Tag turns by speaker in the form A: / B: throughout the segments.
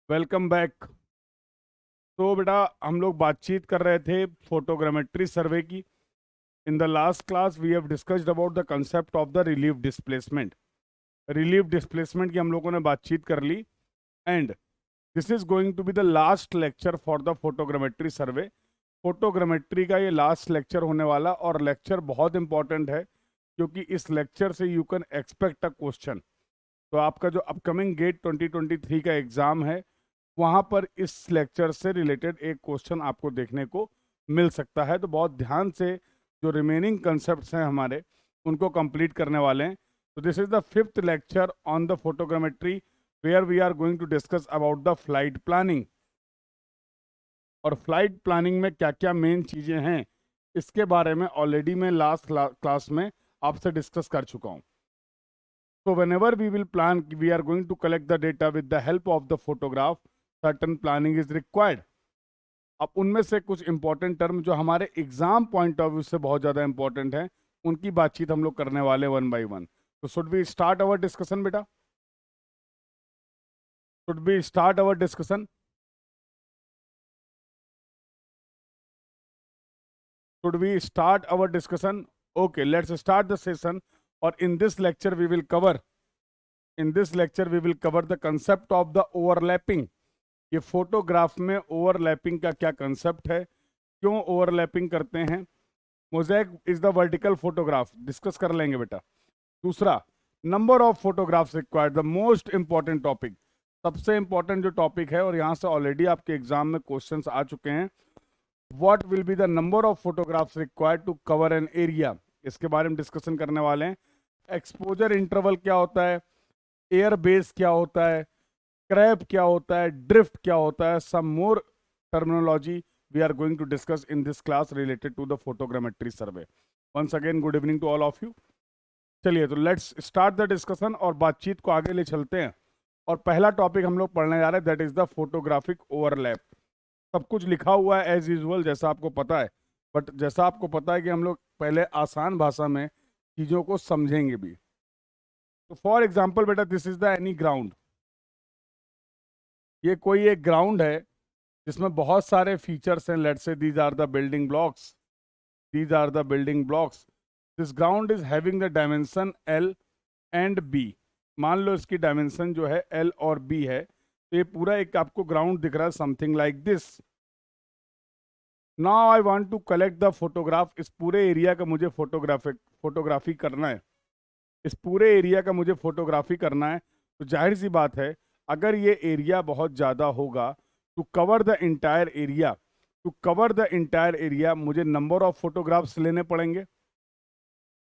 A: Welcome back. तो बेटा हम लोग बातचीत कर रहे थे फोटोग्रामेट्री सर्वे की। In the last class we have discussed about the concept of the relief displacement. Relief displacement की हम लोगों ने बातचीत कर ली and this is going to be the last lecture for the photogrammetry survey. Photogrammetry का ये लास्ट लेक्चर होने वाला और लेक्चर बहुत इंपॉर्टेंट है क्योंकि इस लेक्चर से you can expect a question. तो आपका जो अपकमिंग गेट 2023 का एग्ज़ाम है वहाँ पर इस लेक्चर से रिलेटेड एक क्वेश्चन आपको देखने को मिल सकता है। तो बहुत ध्यान से जो रिमेनिंग कंसेप्ट्स हैं हमारे उनको कंप्लीट करने वाले हैं। तो this is the fifth lecture on the photogrammetry where we are going to discuss about the flight planning. और फ्लाइट प्लानिंग में क्या क्या मेन चीज़ें हैं इसके बारे में ऑलरेडी मैं लास्ट क्लास में आपसे डिस्कस कर चुका हूँ। So whenever we will plan, we are going to collect the data with the help of the photograph. Certain planning is required. अब उनमें से कुछ इंपॉर्टेंट टर्म जो हमारे एग्जाम पॉइंट ऑफ व्यू से बहुत ज़्यादा इंपॉर्टेंट है उनकी बातचीत हम लोग करने वाले वन बाय वन। तो should we start our discussion बेटा? Should we start our discussion? Should we start our discussion? Okay, let's start the session. और in this lecture we will cover the concept of the overlapping. ये photograph में overlapping का क्या concept है, क्यों overlapping करते हैं। Mosaic is the vertical photograph discuss कर लेंगे बेटा। दूसरा, number of photographs required, the most important topic, सबसे इंपॉर्टेंट जो टॉपिक है और यहाँ से ऑलरेडी आपके एग्जाम में क्वेश्चंस आ चुके हैं। What will be the number of photographs required to cover an area, इसके बारे में डिस्कशन करने वाले हैं। एक्सपोजर इंटरवल क्या होता है, एयर बेस क्या होता है, क्रैप क्या होता है, ड्रिफ्ट क्या होता है, some more terminology we are going to discuss in this class related to the photogrammetry survey. Once again good evening to all of you. चलिए तो लेट्स स्टार्ट द डिस्कशन और बातचीत को आगे ले चलते हैं। और पहला टॉपिक हम लोग पढ़ने जा रहे हैं, that is the photographic overlap. सब कुछ लिखा हुआ है एज यूजुअल जैसा आपको पता है, बट जैसा आपको पता है कि हम लोग पहले आसान भाषा में चीज़ों को समझेंगे भी। तो फॉर एग्जाम्पल बेटा, this is the any ground. ये कोई एक ग्राउंड है जिसमें बहुत सारे फीचर्स हैं। Let's say these are the building blocks, these are the building blocks. This ground is having the dimension L and B. मान लो इसकी डायमेंशन जो है एल और बी है, तो ये पूरा एक आपको ग्राउंड दिख रहा है something like this. Now I want to collect the photograph. इस पूरे एरिया का मुझे फोटोग्राफी करना है, इस पूरे एरिया का मुझे फोटोग्राफी करना है। तो जाहिर सी बात है, अगर ये एरिया बहुत ज़्यादा होगा, to cover the entire area, मुझे नंबर ऑफ फोटोग्राफ्स लेने पड़ेंगे,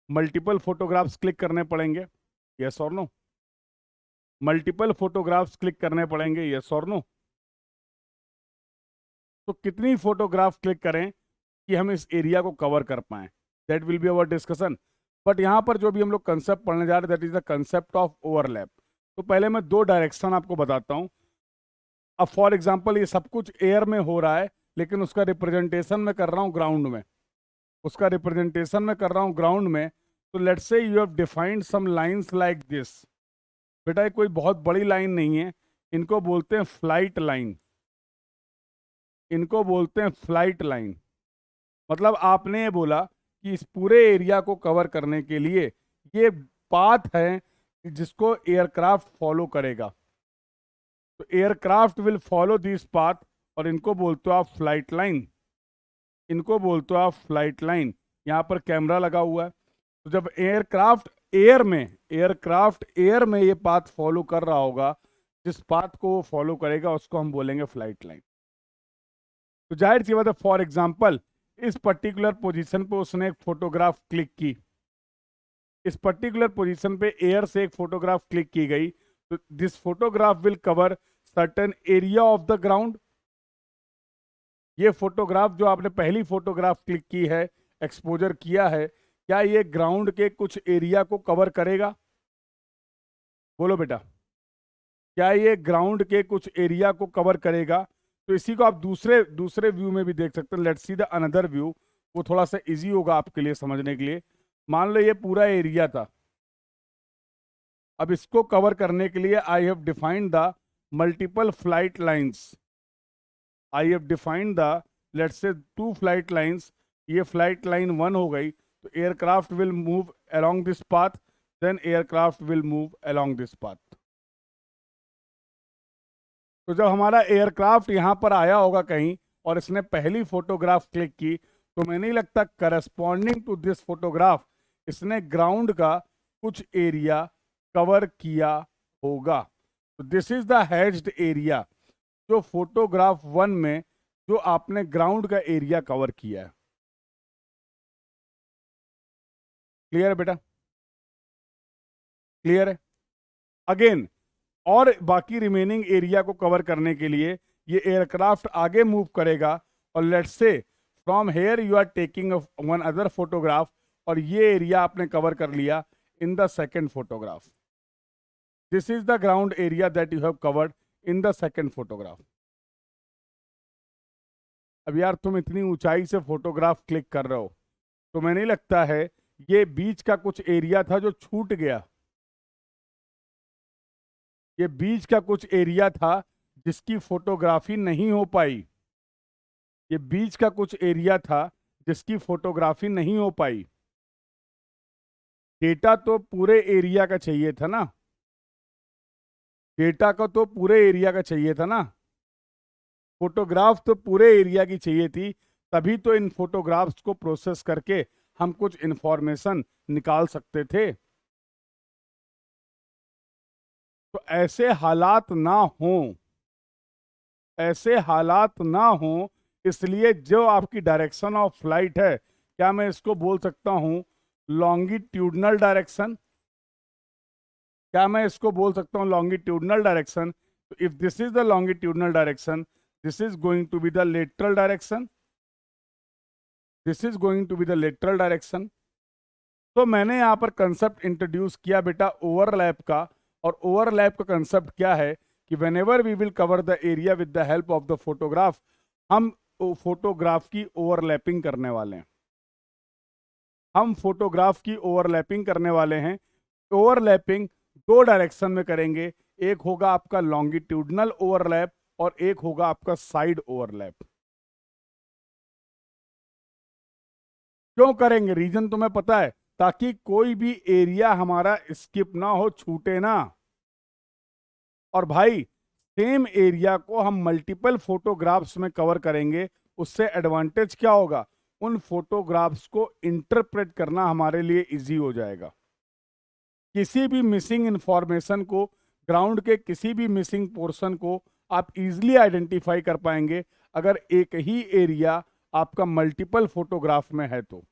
A: मल्टीपल फोटोग्राफ्स क्लिक करने पड़ेंगे, यस और नो? मल्टीपल फोटोग्राफ्स क्लिक करने पड़ेंगे, यस और नो? तो कितनी फोटोग्राफ क्लिक करें कि हम इस एरिया को कवर कर पाएं, that will be our discussion. But यहाँ पर जो भी हम लोग कंसेप्ट पढ़ने जा रहे हैं, that is the concept of overlap. तो पहले मैं दो डायरेक्शन आपको बताता हूँ। अब फॉर एग्जांपल ये सब कुछ एयर में हो रहा है, लेकिन उसका रिप्रेजेंटेशन मैं कर रहा हूँ ग्राउंड में, तो let's say you have defined some lines like this. बेटा ये कोई बहुत बड़ी लाइन नहीं है, इनको बोलते हैं फ्लाइट लाइन, मतलब आपने ये बोला कि इस पूरे एरिया को कवर करने के लिए ये पाथ है जिसको एयरक्राफ्ट फॉलो करेगा। तो aircraft will follow this path और इनको बोलते हो आप फ्लाइट लाइन, यहाँ पर कैमरा लगा हुआ है। तो जब एयरक्राफ्ट एयर में ये पाथ फॉलो कर रहा होगा, जिस पाथ को वो फॉलो करेगा उसको हम बोलेंगे फ्लाइट लाइन। तो जाहिर सी बात है, फॉर एग्जाम्पल इस पर्टिकुलर पोजीशन पे उसने एक फोटोग्राफ क्लिक की, इस पर्टिकुलर पोजीशन पे एयर से एक फोटोग्राफ क्लिक की गई, तो this photograph will cover certain area of the ground. ये फोटोग्राफ जो आपने पहली फोटोग्राफ क्लिक की है, एक्सपोजर किया है, क्या ये ग्राउंड के कुछ एरिया को कवर करेगा? बोलो बेटा, क्या ये ग्राउंड के कुछ एरिया को कवर करेगा? तो इसी को आप दूसरे व्यू में भी देख सकते हैं। Let's see the another view, वो थोड़ा सा इजी होगा आपके लिए समझने के लिए। मान लो ये पूरा एरिया था, अब इसको कवर करने के लिए I have defined the multiple flight lines. I have defined the, let's say, 2 flight lines. ये flight line 1 हो गई, तो aircraft will move along this path, then aircraft will move along this path. तो जब हमारा एयरक्राफ्ट यहाँ पर आया होगा कहीं और इसने पहली फोटोग्राफ क्लिक की, तो मैं नहीं लगता करस्पॉन्डिंग टू दिस फोटोग्राफ इसने ग्राउंड का कुछ एरिया कवर किया होगा. तो this is the hedged area, जो फोटोग्राफ 1 में जो आपने ग्राउंड का एरिया कवर किया है. क्लियर है बेटा? क्लियर है? अगेन, और बाकी रिमेनिंग एरिया को कवर करने के लिए ये एयरक्राफ्ट आगे मूव करेगा, और let's say from here you are taking one other photograph, और ये एरिया आपने कवर कर लिया in the second photograph. This is the ground area that you have covered in the second photograph. अब यार तुम इतनी ऊंचाई से फोटोग्राफ क्लिक कर रहे हो, तो मैं नहीं लगता है ये बीच का कुछ एरिया था जो छूट गया. ये बीच का कुछ एरिया था जिसकी फोटोग्राफी नहीं हो पाई. ये बीच का कुछ एरिया था जिसकी फोटोग्राफी नहीं हो पाई. डेटा तो पूरे एरिया का चाहिए था ना. डेटा को तो पूरे एरिया का चाहिए था ना. फोटोग्राफ तो पूरे एरिया की चाहिए थी, तभी तो इन फोटोग्राफ्स को प्रोसेस करके हम कुछ इंफॉर्मेशन निकाल सकते थे. तो ऐसे हालात ना हो, ऐसे हालात ना हो, इसलिए जो आपकी डायरेक्शन ऑफ फ्लाइट है, क्या मैं इसको बोल सकता हूं लॉन्गिट्यूडनल डायरेक्शन? क्या मैं इसको बोल सकता हूं लॉन्गिट्यूडनल डायरेक्शन? तो if this is the longitudinal direction, this is going to be the lateral direction. This is going to be the lateral direction. तो मैंने यहां पर कंसेप्ट इंट्रोड्यूस किया बेटा ओवरलैप का. और ओवरलैप का कंसेप्ट क्या है कि whenever we will cover the area with the help of the photograph, हम फोटोग्राफ की ओवरलैपिंग करने वाले हैं. हम फोटोग्राफ की ओवरलैपिंग करने वाले हैं. ओवरलैपिंग 2 डायरेक्शन में करेंगे. एक होगा आपका लॉन्गिट्यूडनल ओवरलैप और एक होगा आपका साइड ओवरलैप. क्यों करेंगे? रीजन तुम्हें पता है, ताकि कोई भी एरिया हमारा स्किप ना हो, छूटे ना. और भाई सेम एरिया को हम मल्टीपल फोटोग्राफ्स में कवर करेंगे. उससे एडवांटेज क्या होगा? उन फोटोग्राफ्स को इंटरप्रेट करना हमारे लिए इजी हो जाएगा. किसी भी मिसिंग इंफॉर्मेशन को, ग्राउंड के किसी भी मिसिंग पोर्शन को आप इजीली आइडेंटिफाई कर पाएंगे अगर एक ही एरिया आपका मल्टीपल फोटोग्राफ में है तो.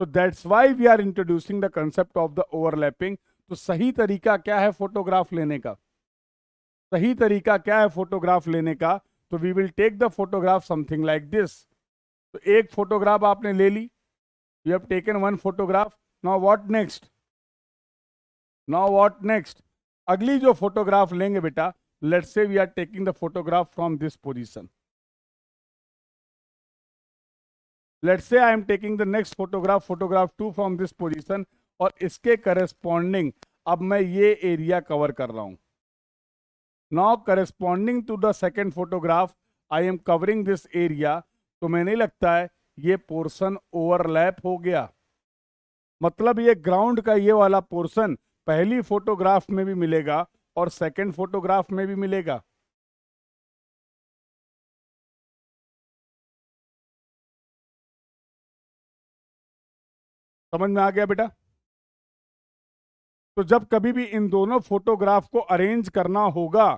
A: तो that's why we are introducing the concept of the overlapping. तो सही तरीका क्या है फोटोग्राफ लेने का? सही तरीका क्या है फोटोग्राफ लेने का? तो we will take the photograph something like this. तो एक फोटोग्राफ आपने ले ली, you have taken one photograph. Now what next? Now what next? अगली जो फोटोग्राफ लेंगे बेटा, let's say we are taking the photograph from this position. Let's say I am taking the next photograph, photograph 2 from this position, और इसके corresponding अब मैं ये area cover कर रहा हूं. Now corresponding to the second photograph I am covering this area. तो मैं नहीं लगता है ये पोर्शन ओवरलैप हो गया. मतलब ये ग्राउंड का ये वाला पोर्शन पहली फोटोग्राफ में भी मिलेगा और सेकेंड फोटोग्राफ में भी मिलेगा. समझ में आ गया बेटा? तो जब कभी भी इन दोनों फोटोग्राफ को अरेंज करना होगा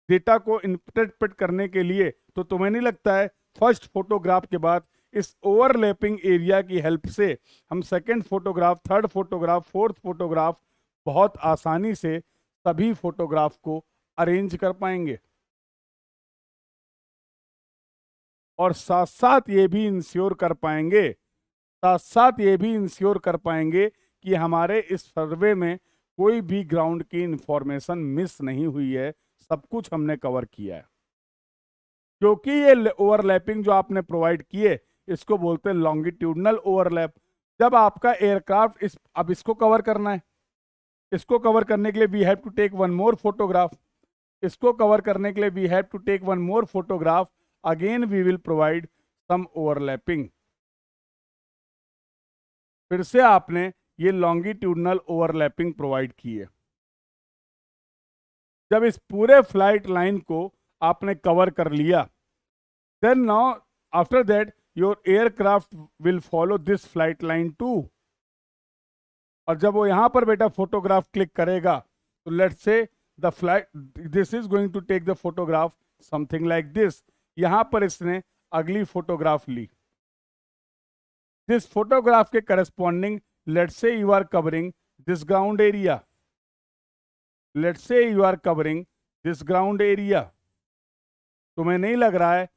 A: डेटा को इंटरप्रेट करने के लिए, तो तुम्हें नहीं लगता है फर्स्ट फोटोग्राफ के बाद इस ओवरलैपिंग एरिया की हेल्प से हम second photograph, third photograph, fourth photograph बहुत आसानी से सभी फोटोग्राफ को अरेंज कर पाएंगे. और साथ साथ ये भी इंश्योर कर पाएंगे, साथ साथ ये भी इंश्योर कर पाएंगे कि हमारे इस सर्वे में कोई भी ग्राउंड की इंफॉर्मेशन मिस नहीं हुई है. सब कुछ हमने कवर किया है. क्योंकि ये ओवरलैपिंग जो आपने प्रोवाइड किए, इसको बोलते हैं लॉन्गिट्यूडनल ओवरलैप. जब आपका एयरक्राफ्ट अब इसको कवर करना है, इसको कवर करने के लिए we have to take one more photograph, इसको कवर करने के लिए we have to take one more photograph, again we will provide some overlapping. फिर से आपने ये लॉन्गिट्यूडनल ओवरलैपिंग प्रोवाइड की है। जब इस पूरे फ्लाइट लाइन को आपने कवर कर लिया, then now after that your aircraft will follow this flight line too. और जब वो यहां पर बेटा फोटोग्राफ क्लिक करेगा, तो let's say the flight, this is going to take the photograph something like this. यहां पर इसने अगली फोटोग्राफ ली। दिस फोटोग्राफ के corresponding let's say you are covering this ground area, let's say you are covering this ground area. तुम्हें नहीं लग रहा है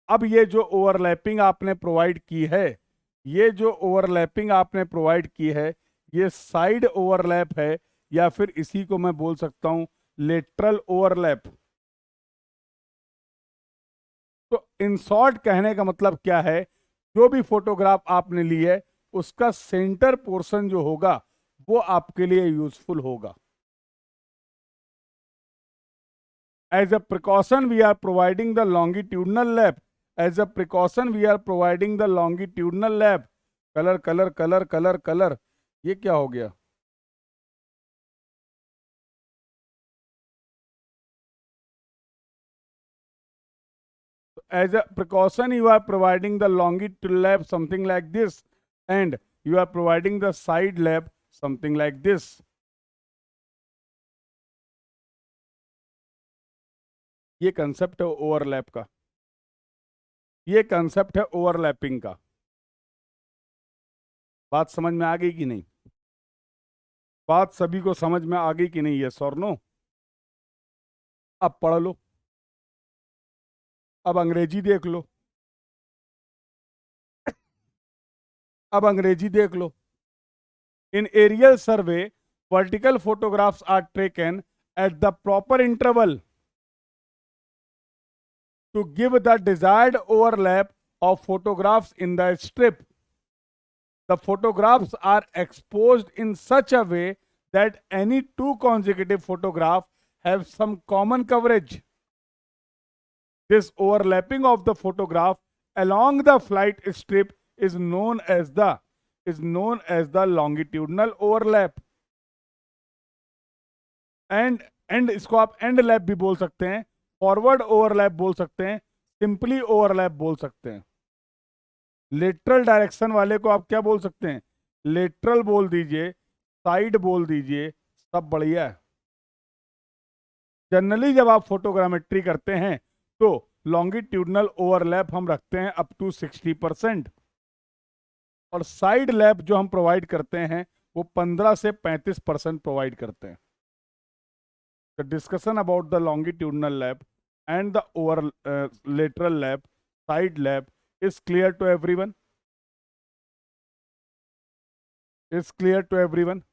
A: अब ये जो ओवरलैपिंग आपने प्रोवाइड की है, ये जो ओवरलैपिंग आपने प्रोवाइड की है, ये साइड ओवरलैप है, या फिर इसी को मैं बोल सकता हूं लेटरल ओवरलैप। तो इन शॉर्ट कहने का मतलब क्या है, जो भी फोटोग्राफ आपने ली है उसका सेंटर पोर्शन जो होगा वो आपके लिए यूजफुल होगा। As a precaution we are providing the longitudinal lap, as a precaution we are providing the longitudinal lap. Colour colour colour colour colour, ये क्या हो गया? As a precaution, you are providing the longitudinal lab something like this, and you are providing the side lab something like this. ये concept है overlap का, ये concept है overlapping का। बात समझ में आ गई कि नहीं? बात सभी को समझ में आ गई कि नहीं? यस और नो? अब पढ़ लो, अब अंग्रेजी देख लो, अब अंग्रेजी देख लो। In aerial survey vertical photographs are taken at the proper interval to give the desired overlap of photographs in the strip. The photographs are exposed in such a way that any two consecutive photographs have some common coverage. This overlapping of the photograph along the flight strip is known as the longitudinal overlap. And इसको आप and lap भी बोल सकते हैं, forward overlap बोल सकते हैं, simply overlap बोल सकते हैं। लेटरल डायरेक्शन वाले को आप क्या बोल सकते हैं? लेटरल बोल दीजिए, साइड बोल दीजिए, सब बढ़िया है। जनरली जब आप फोटोग्रामेट्री करते हैं तो लॉन्गिट्यूडनल ओवरलैप हम रखते हैं अप टू 60%, और साइड लैप जो हम प्रोवाइड करते हैं वो 15 से 35% प्रोवाइड करते हैं। The discussion about the longitudinal lap and the lateral lap, side lap is clear to everyone? Is clear to everyone?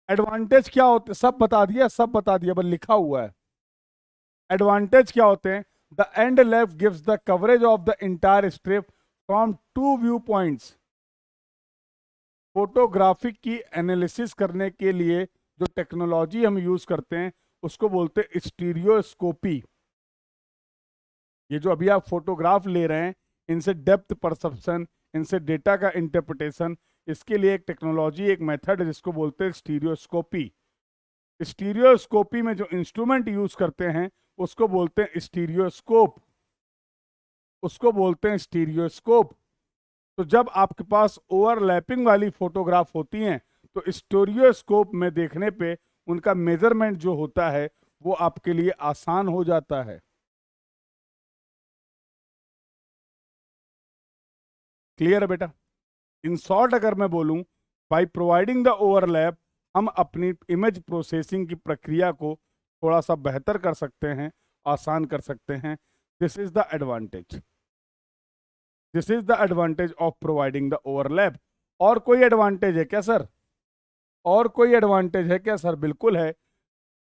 A: Advantage क्या होते, सब बता दिया, सब बता दिया, बस लिखा हुआ है। एडवांटेज क्या होते हैं? The end lap gives the coverage of the entire strip from two view points. Photographic की एनालिसिस करने के लिए जो टेक्नोलॉजी हम यूज करते हैं उसको बोलते हैं स्टीरियोस्कोपी। ये जो अभी आप फोटोग्राफ ले रहे हैं, इनसे डेप्थ परसेप्शन, इनसे डेटा का इंटरप्रिटेशन, इसके लिए एक टेक्नोलॉजी, एक मेथड है जिसको बोलते हैं स्टीरियोस्कोपी। स्टीरियोस्कोपी में जो इंस्ट्रूमेंट यूज करते हैं उसको बोलते हैं स्टीरियोस्कोप, उसको बोलते हैं स्टीरियोस्कोप। तो जब आपके पास ओवरलैपिंग वाली फोटोग्राफ होती हैं तो स्टीरियोस्कोप में देखने पे उनका मेजरमेंट जो होता है वो आपके लिए आसान हो जाता है। क्लियर है बेटा? इन शॉर्ट अगर मैं बोलूं, बाय प्रोवाइडिंग द ओवरलैप हम अपनी इमेज प्रोसेसिंग की प्रक्रिया को थोड़ा सा बेहतर कर सकते हैं, आसान कर सकते हैं। This is the advantage, this is the advantage of providing the overlap. और कोई एडवांटेज है क्या सर? और कोई एडवांटेज है क्या सर? बिल्कुल है।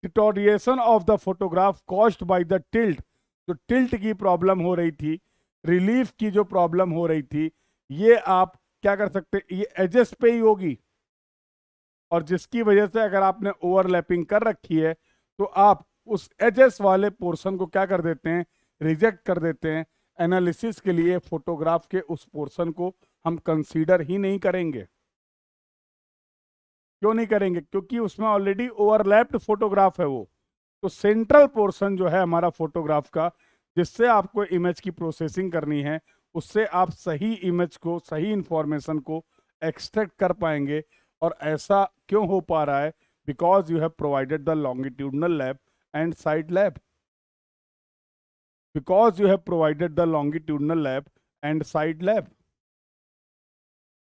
A: Deterioration of the photograph caused by the tilt, जो टिल्ट की प्रॉब्लम हो रही थी, रिलीफ की जो प्रॉब्लम हो रही थी, ये आप क्या कर सकते हैं? ये एजेस पे ही होगी, और जिसकी वजह से अगर आपने ओवरलैपिंग कर रखी है तो आप उस एजेस वाले पोर्शन को क्या कर देते हैं, रिजेक्ट कर देते हैं। एनालिसिस के लिए फोटोग्राफ के उस पोर्शन को हम कंसीडर ही नहीं करेंगे। क्यों नहीं करेंगे? क्योंकि उसमें ऑलरेडी ओवरलैप्ड फोटोग्राफ है वो। तो सेंट्रल पोर्शन जो है हमारा फोटोग्राफ का, जिससे आपको इमेज की प्रोसेसिंग करनी है, उससे आप सही इमेज को, सही इंफॉर्मेशन को एक्सट्रैक्ट कर पाएंगे। और ऐसा क्यों हो पा रहा है? Because you have provided the longitudinal lab and side lab. because you have provided the longitudinal lab and side lab.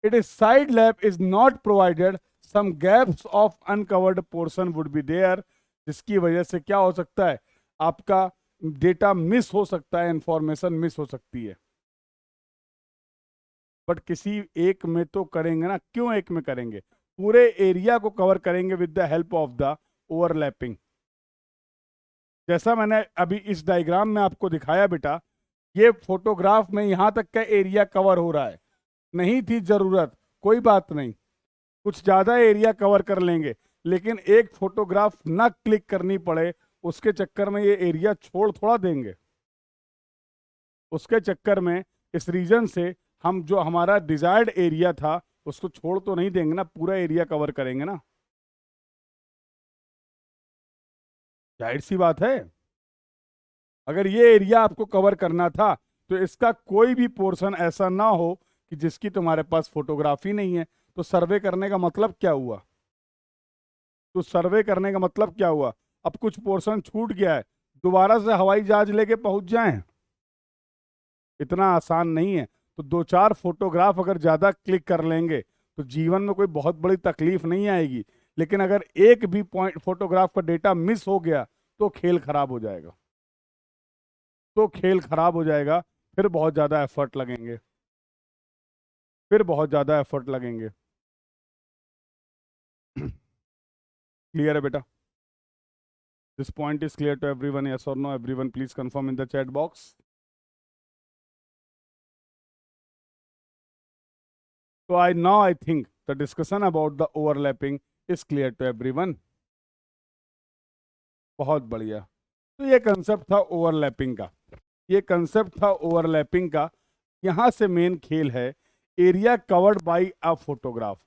A: It is side lab is not provided, some gaps of uncovered portion would be there, जिसकी वजह से क्या हो सकता है, आपका data miss हो सकता है, इंफॉर्मेशन मिस हो सकती है। बट किसी एक में तो करेंगे ना। क्यों एक में करेंगे? पूरे एरिया को कवर करेंगे with the help of the overlapping. जैसा मैंने अभी इस डायग्राम में आपको दिखाया बेटा, ये फोटोग्राफ में यहां तक का एरिया कवर हो रहा है, नहीं थी जरूरत, कोई बात नहीं, कुछ ज्यादा एरिया कवर कर लेंगे, लेकिन एक फोटोग्राफ ना क्लिक करनी पड़े उसके चक्कर में ये एरिया छोड़ थोड़ा देंगे। उसके चक्कर में इस रीजन से हम जो हमारा डिजायर्ड एरिया था उसको छोड़ तो नहीं देंगे ना, पूरा एरिया कवर करेंगे ना। जाहिर सी बात है, अगर ये एरिया आपको कवर करना था तो इसका कोई भी पोर्शन ऐसा ना हो कि जिसकी तुम्हारे पास फोटोग्राफी नहीं है। तो सर्वे करने का मतलब क्या हुआ? तो सर्वे करने का मतलब क्या हुआ? अब कुछ पोर्शन छूट गया है, दोबारा से हवाई जहाज लेके पहुंच जाएं, इतना आसान नहीं है। तो दो चार फोटोग्राफ अगर ज्यादा क्लिक कर लेंगे तो जीवन में कोई बहुत बड़ी तकलीफ नहीं आएगी। लेकिन अगर एक भी पॉइंट फोटोग्राफ का डेटा मिस हो गया तो खेल खराब हो जाएगा, तो खेल खराब हो जाएगा। फिर बहुत ज्यादा एफर्ट लगेंगे, फिर बहुत ज्यादा एफर्ट लगेंगे। क्लियर है बेटा? This point is clear to everyone? Yes और no? Everyone please confirm in the chat box. So I think the discussion about the overlapping is clear to everyone. बहुत बढ़िया। तो ये कंसेप्ट था ओवरलैपिंग का, ये कंसेप्ट था ओवरलैपिंग का। यहाँ से मेन खेल है area covered bye a photograph.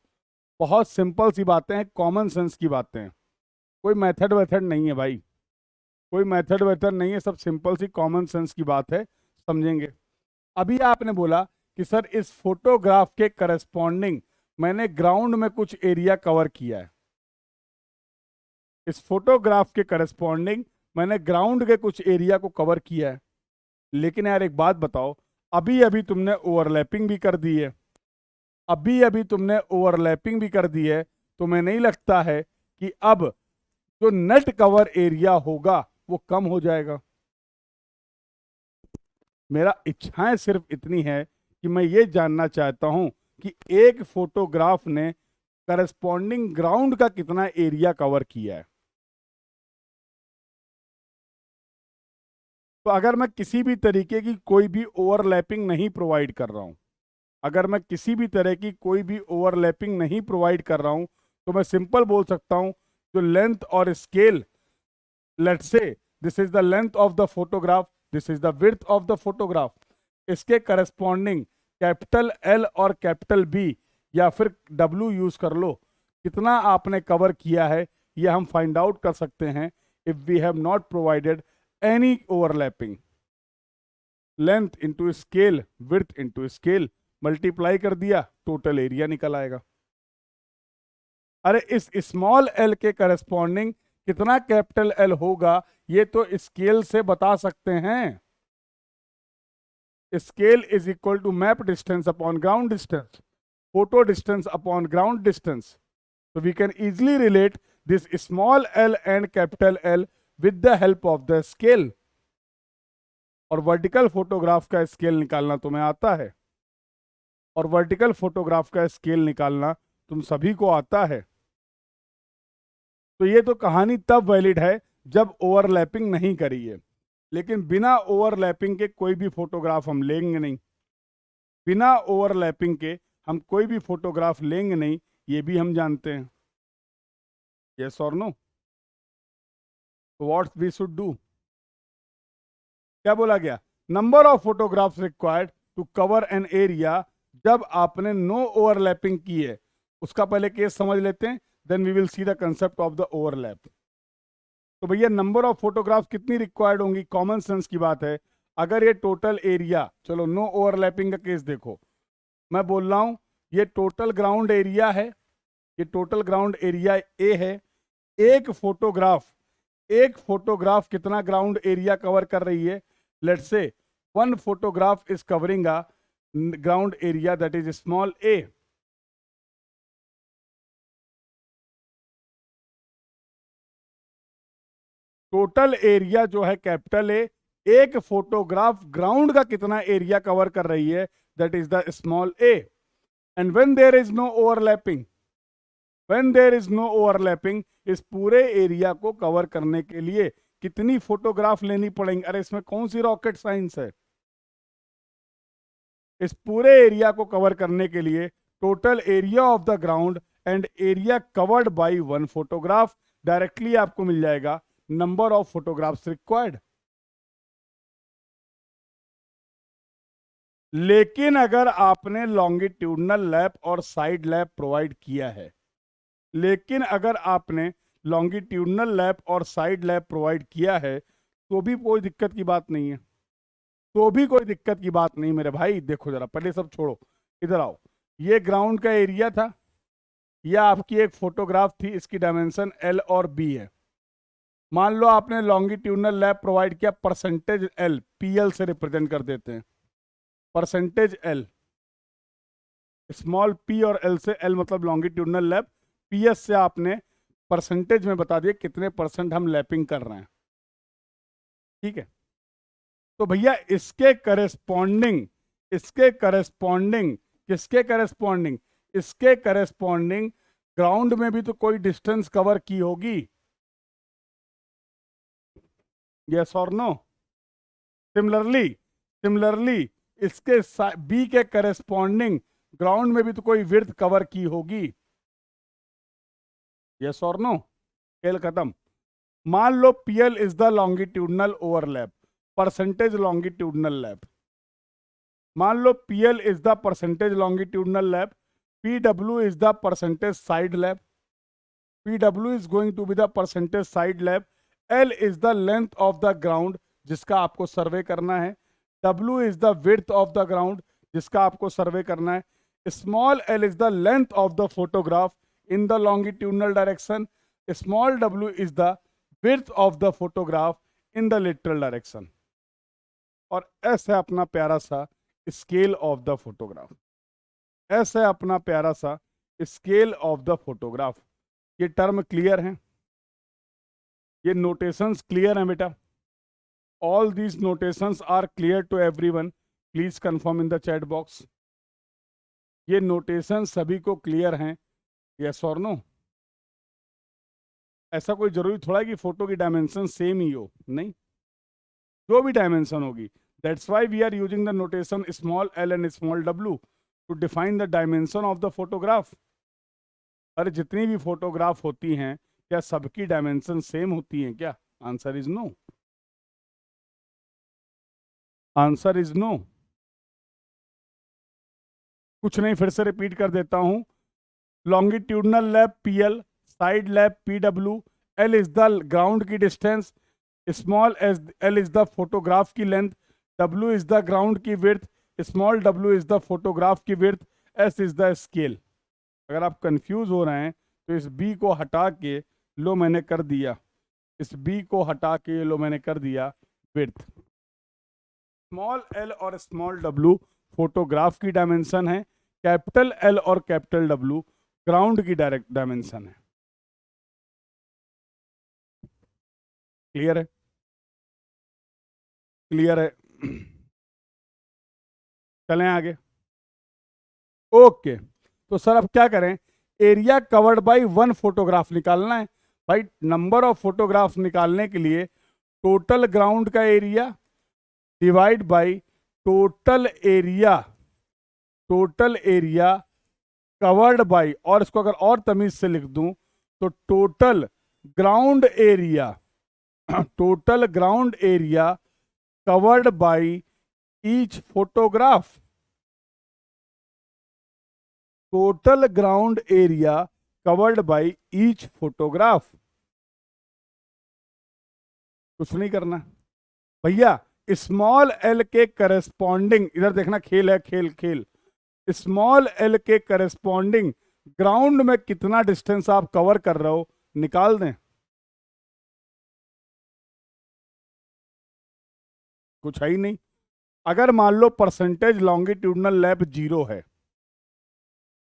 A: बहुत सिंपल सी बातें हैं, कॉमन सेंस की बातें हैं, कोई मेथड वेथड नहीं है भाई, कोई मेथड वेथड नहीं है, सब सिंपल सी कॉमन सेंस की बात है, समझेंगे। अभी आपने बोला कि सर इस फोटोग्राफ के करस्पॉन्डिंग मैंने ग्राउंड में कुछ एरिया कवर किया है, इस फोटोग्राफ के करस्पॉन्डिंग मैंने ग्राउंड के कुछ एरिया को कवर किया है। लेकिन यार एक बात बताओ, अभी अभी तुमने ओवरलैपिंग भी कर दी है, अभी अभी तुमने ओवरलैपिंग भी कर दी है, तुम्हें नहीं लगता है कि अब जो नेट कवर एरिया होगा वो कम हो जाएगा? मेरा इच्छाएं सिर्फ इतनी है कि मैं ये जानना चाहता हूं कि एक फोटोग्राफ ने करस्पॉन्डिंग ग्राउंड का कितना एरिया कवर किया है। तो अगर मैं किसी भी तरीके की कोई भी ओवरलैपिंग नहीं प्रोवाइड कर रहा हूं, अगर मैं किसी भी तरह की कोई भी ओवरलैपिंग नहीं प्रोवाइड कर रहा हूं, तो मैं सिंपल बोल सकता हूं जो लेंथ और scale, let's say this is the length of the photograph, this is the width of the photograph, इसके करस्पॉन्डिंग कैपिटल एल और कैपिटल बी या फिर डब्ल्यू यूज कर लो, कितना आपने कवर किया है ये हम फाइंड आउट कर सकते हैं if we have not provided any overlapping. Length into scale, width into scale, multiply कर दिया, टोटल एरिया निकल आएगा। अरे इस स्मॉल एल के करस्पॉन्डिंग कितना कैपिटल एल होगा ये तो स्केल से बता सकते हैं। Scale is equal to map distance upon ground distance, photo distance upon ground distance. So we can easily relate this small l and capital L with the help of the scale। और vertical photograph का scale निकालना तुम्हें आता है, और vertical photograph का scale निकालना तुम सभी को आता है। तो ये तो कहानी तब वैलिड है जब ओवरलैपिंग नहीं करी है, लेकिन बिना ओवरलैपिंग के कोई भी फोटोग्राफ हम लेंगे नहीं, बिना ओवरलैपिंग के हम कोई भी फोटोग्राफ लेंगे नहीं, ये भी हम जानते हैं। Yes or no? So what we should do? क्या बोला गया? Number of photographs required to cover an area जब आपने नो ओवरलैपिंग की है। उसका पहले केस समझ लेते हैं, then we will see the concept of the overlap. तो भैया नंबर ऑफ फोटोग्राफ कितनी रिक्वायर्ड होंगी? कॉमन सेंस की बात है। अगर ये टोटल एरिया, चलो नो ओवरलैपिंग का केस देखो, मैं बोल रहा हूं ये टोटल ग्राउंड एरिया है, ये टोटल ग्राउंड एरिया ए है। एक फोटोग्राफ कितना ग्राउंड एरिया कवर कर रही है? Let's say one photograph is covering a ground area that is small A. Total area जो है कैपिटल ए, एक फोटोग्राफ ग्राउंड का कितना एरिया कवर कर रही है? That is the small A. And when there is no overlapping, when there is no overlapping, इस पूरे एरिया को कवर करने के लिए कितनी फोटोग्राफ लेनी पड़ेंगी? अरे इसमें कौन सी रॉकेट साइंस है? इस पूरे एरिया को कवर करने के लिए total area of the ground and area covered by one photograph, directly आपको मिल जाएगा नंबर ऑफ फोटोग्राफ्स रिक्वायर्ड। लेकिन अगर आपने लॉन्गिट्यूडनल लैप और साइड लैप प्रोवाइड किया है, लेकिन अगर आपने लॉन्गिट्यूडनल लैप और साइड लैप प्रोवाइड किया है, तो भी कोई दिक्कत की बात नहीं है, तो भी कोई दिक्कत की बात नहीं मेरे भाई। देखो जरा, पहले सब छोड़ो, इधर आओ। ये ग्राउंड का एरिया था, यह आपकी एक फोटोग्राफ थी, इसकी डायमेंशन एल और बी है। मान लो आपने लॉन्गिट्यूडनल लैप प्रोवाइड किया परसेंटेज एल, पीएल से रिप्रेजेंट कर देते हैं, परसेंटेज एल, स्मॉल पी और एल से, एल मतलब लॉन्गिट्यूडनल लैप, पीएस से आपने परसेंटेज में बता दिए कितने परसेंट हम लैपिंग कर रहे हैं। ठीक है, तो भैया इसके करेस्पॉन्डिंग, इसके करेस्पॉन्डिंग, किसके करेस्पॉन्डिंग? इसके करेस्पॉन्डिंग ग्राउंड में भी तो कोई डिस्टेंस कवर की होगी। यस और नो? सिमिलरली इसके बी के करेस्पॉन्डिंग ग्राउंड में भी तो कोई विड्थ कवर की होगी। यस और नो? खेल खत्म। मान लो PL is the longitudinal overlap, percentage longitudinal lap. मान लो PL is the percentage longitudinal lap, PW is the percentage side lap, PW is going to be the percentage side lap, L is the length of the ground जिसका आपको survey करना है, W is the width of the ground जिसका आपको survey करना है, small L is the length of the photograph in the longitudinal direction, small W is the width of the photograph in the literal direction. और S है अपना प्यारा सा scale of the photograph, S है अपना प्यारा सा स्केल ऑफ द फोटोग्राफ। ये टर्म क्लियर है? ये नोटेशंस क्लियर है बेटा? All these notations are clear to everyone? Please confirm in the chat box. ये नोटेशन सभी को क्लियर हैं? यस और नो? ऐसा कोई जरूरी थोड़ा है कि फोटो की डायमेंशन सेम ही हो, नहीं, जो भी डायमेंशन होगी। That's why we are using the notation small L and small W to define the dimension of the photograph. अरे जितनी भी फोटोग्राफ होती हैं, क्या सबकी डायमेंशन सेम होती हैं क्या? Answer is no, answer is no. कुछ नहीं, फिर से रिपीट कर देता हूं। Longitudinal lap PL, side lap PW, L is the ground की distance, small L is the photograph की length, W is the ground की width, small W is the photograph की width, S is the scale. अगर आप confuse हो रहे हैं तो इस बी को हटा के लो मैंने कर दिया, इस बी को हटा के लो मैंने कर दिया विड्थ। स्मॉल एल और स्मॉल डब्ल्यू फोटोग्राफ की डायमेंशन है, कैपिटल एल और कैपिटल डब्ल्यू ग्राउंड की डायरेक्ट डायमेंशन है। क्लियर है? क्लियर है? चलें आगे। ओके, तो सर अब क्या करें? Area covered by one photograph निकालना है भाई। नंबर ऑफ फोटोग्राफ निकालने के लिए टोटल ग्राउंड का area divide by total area, total area covered bye, और इसको अगर और तमीज से लिख दूं तो total ground area total ground area covered by each photograph, total ground area covered by each photograph. कुछ नहीं करना भैया, स्मॉल एल के करस्पॉन्डिंग, इधर देखना खेल है, खेल खेल, स्मॉल एल के करस्पॉन्डिंग ग्राउंड में कितना डिस्टेंस आप कवर कर रहे हो निकाल दें। कुछ है ही नहीं। अगर मान लो परसेंटेज लॉन्गिट्यूडनल लैप 0 है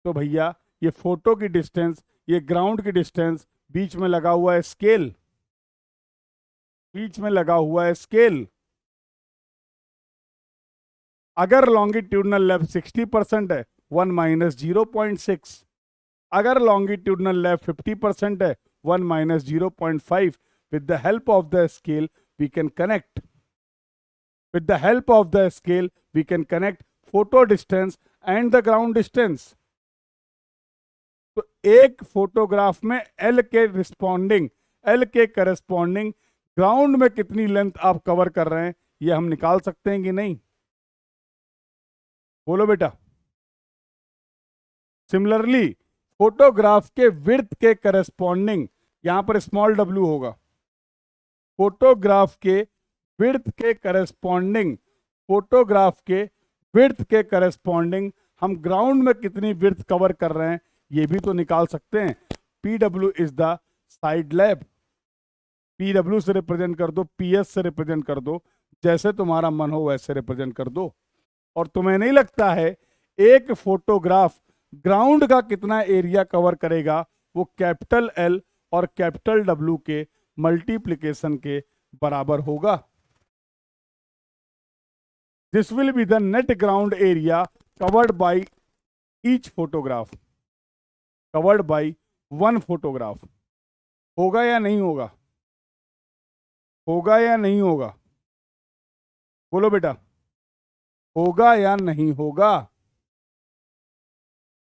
A: तो भैया ये फोटो की डिस्टेंस, ये ग्राउंड की डिस्टेंस, बीच में लगा हुआ है स्केल, बीच में लगा हुआ है स्केल। अगर लॉन्गिट्यूडनल लैप 60% है 1 माइनस 0.6, अगर लॉन्गिट्यूडनल लैप 50% है 1 minus 0.5। With the help of the scale we can connect, with the help of the scale we can connect photo distance and the ground distance। तो एक photograph में L के responding, L के corresponding ground में कितनी length आप cover कर रहे हैं ये हम निकाल सकते हैं कि नहीं? बोलो बेटा। सिमिलरली फोटोग्राफ के विड्थ के करस्पॉन्डिंग, यहां पर स्मॉल w होगा, फोटोग्राफ के विड्थ के करस्पॉन्डिंग, फोटोग्राफ के विड्थ के करस्पॉन्डिंग हम ग्राउंड में कितनी विड्थ कवर कर रहे हैं ये भी तो निकाल सकते हैं। PW is the side lab, PW से रिप्रेजेंट कर दो, PS से रिप्रेजेंट कर दो, जैसे तुम्हारा मन हो वैसे रिप्रेजेंट कर दो। और तुम्हें नहीं लगता है एक फोटोग्राफ ग्राउंड का कितना एरिया कवर करेगा? वो कैपिटल L और कैपिटल W के मल्टीप्लिकेशन के बराबर होगा। This will be the net ground area covered by each photograph, covered by one photograph। होगा या नहीं होगा? होगा या नहीं होगा? बोलो बेटा, होगा या नहीं होगा?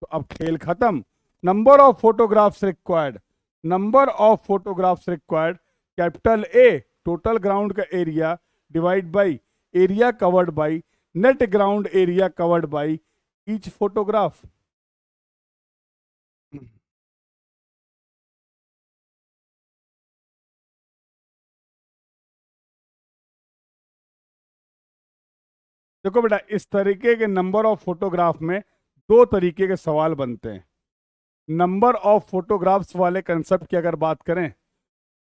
A: तो अब खेल खत्म। Number of photographs required, number of photographs required capital A total ground का area divide by area covered by net ground area covered by each photograph. देखो बेटा, इस तरीके के नंबर ऑफ फोटोग्राफ में दो तरीके के सवाल बनते हैं। नंबर ऑफ फोटोग्राफ्स वाले कंसेप्ट की अगर बात करें,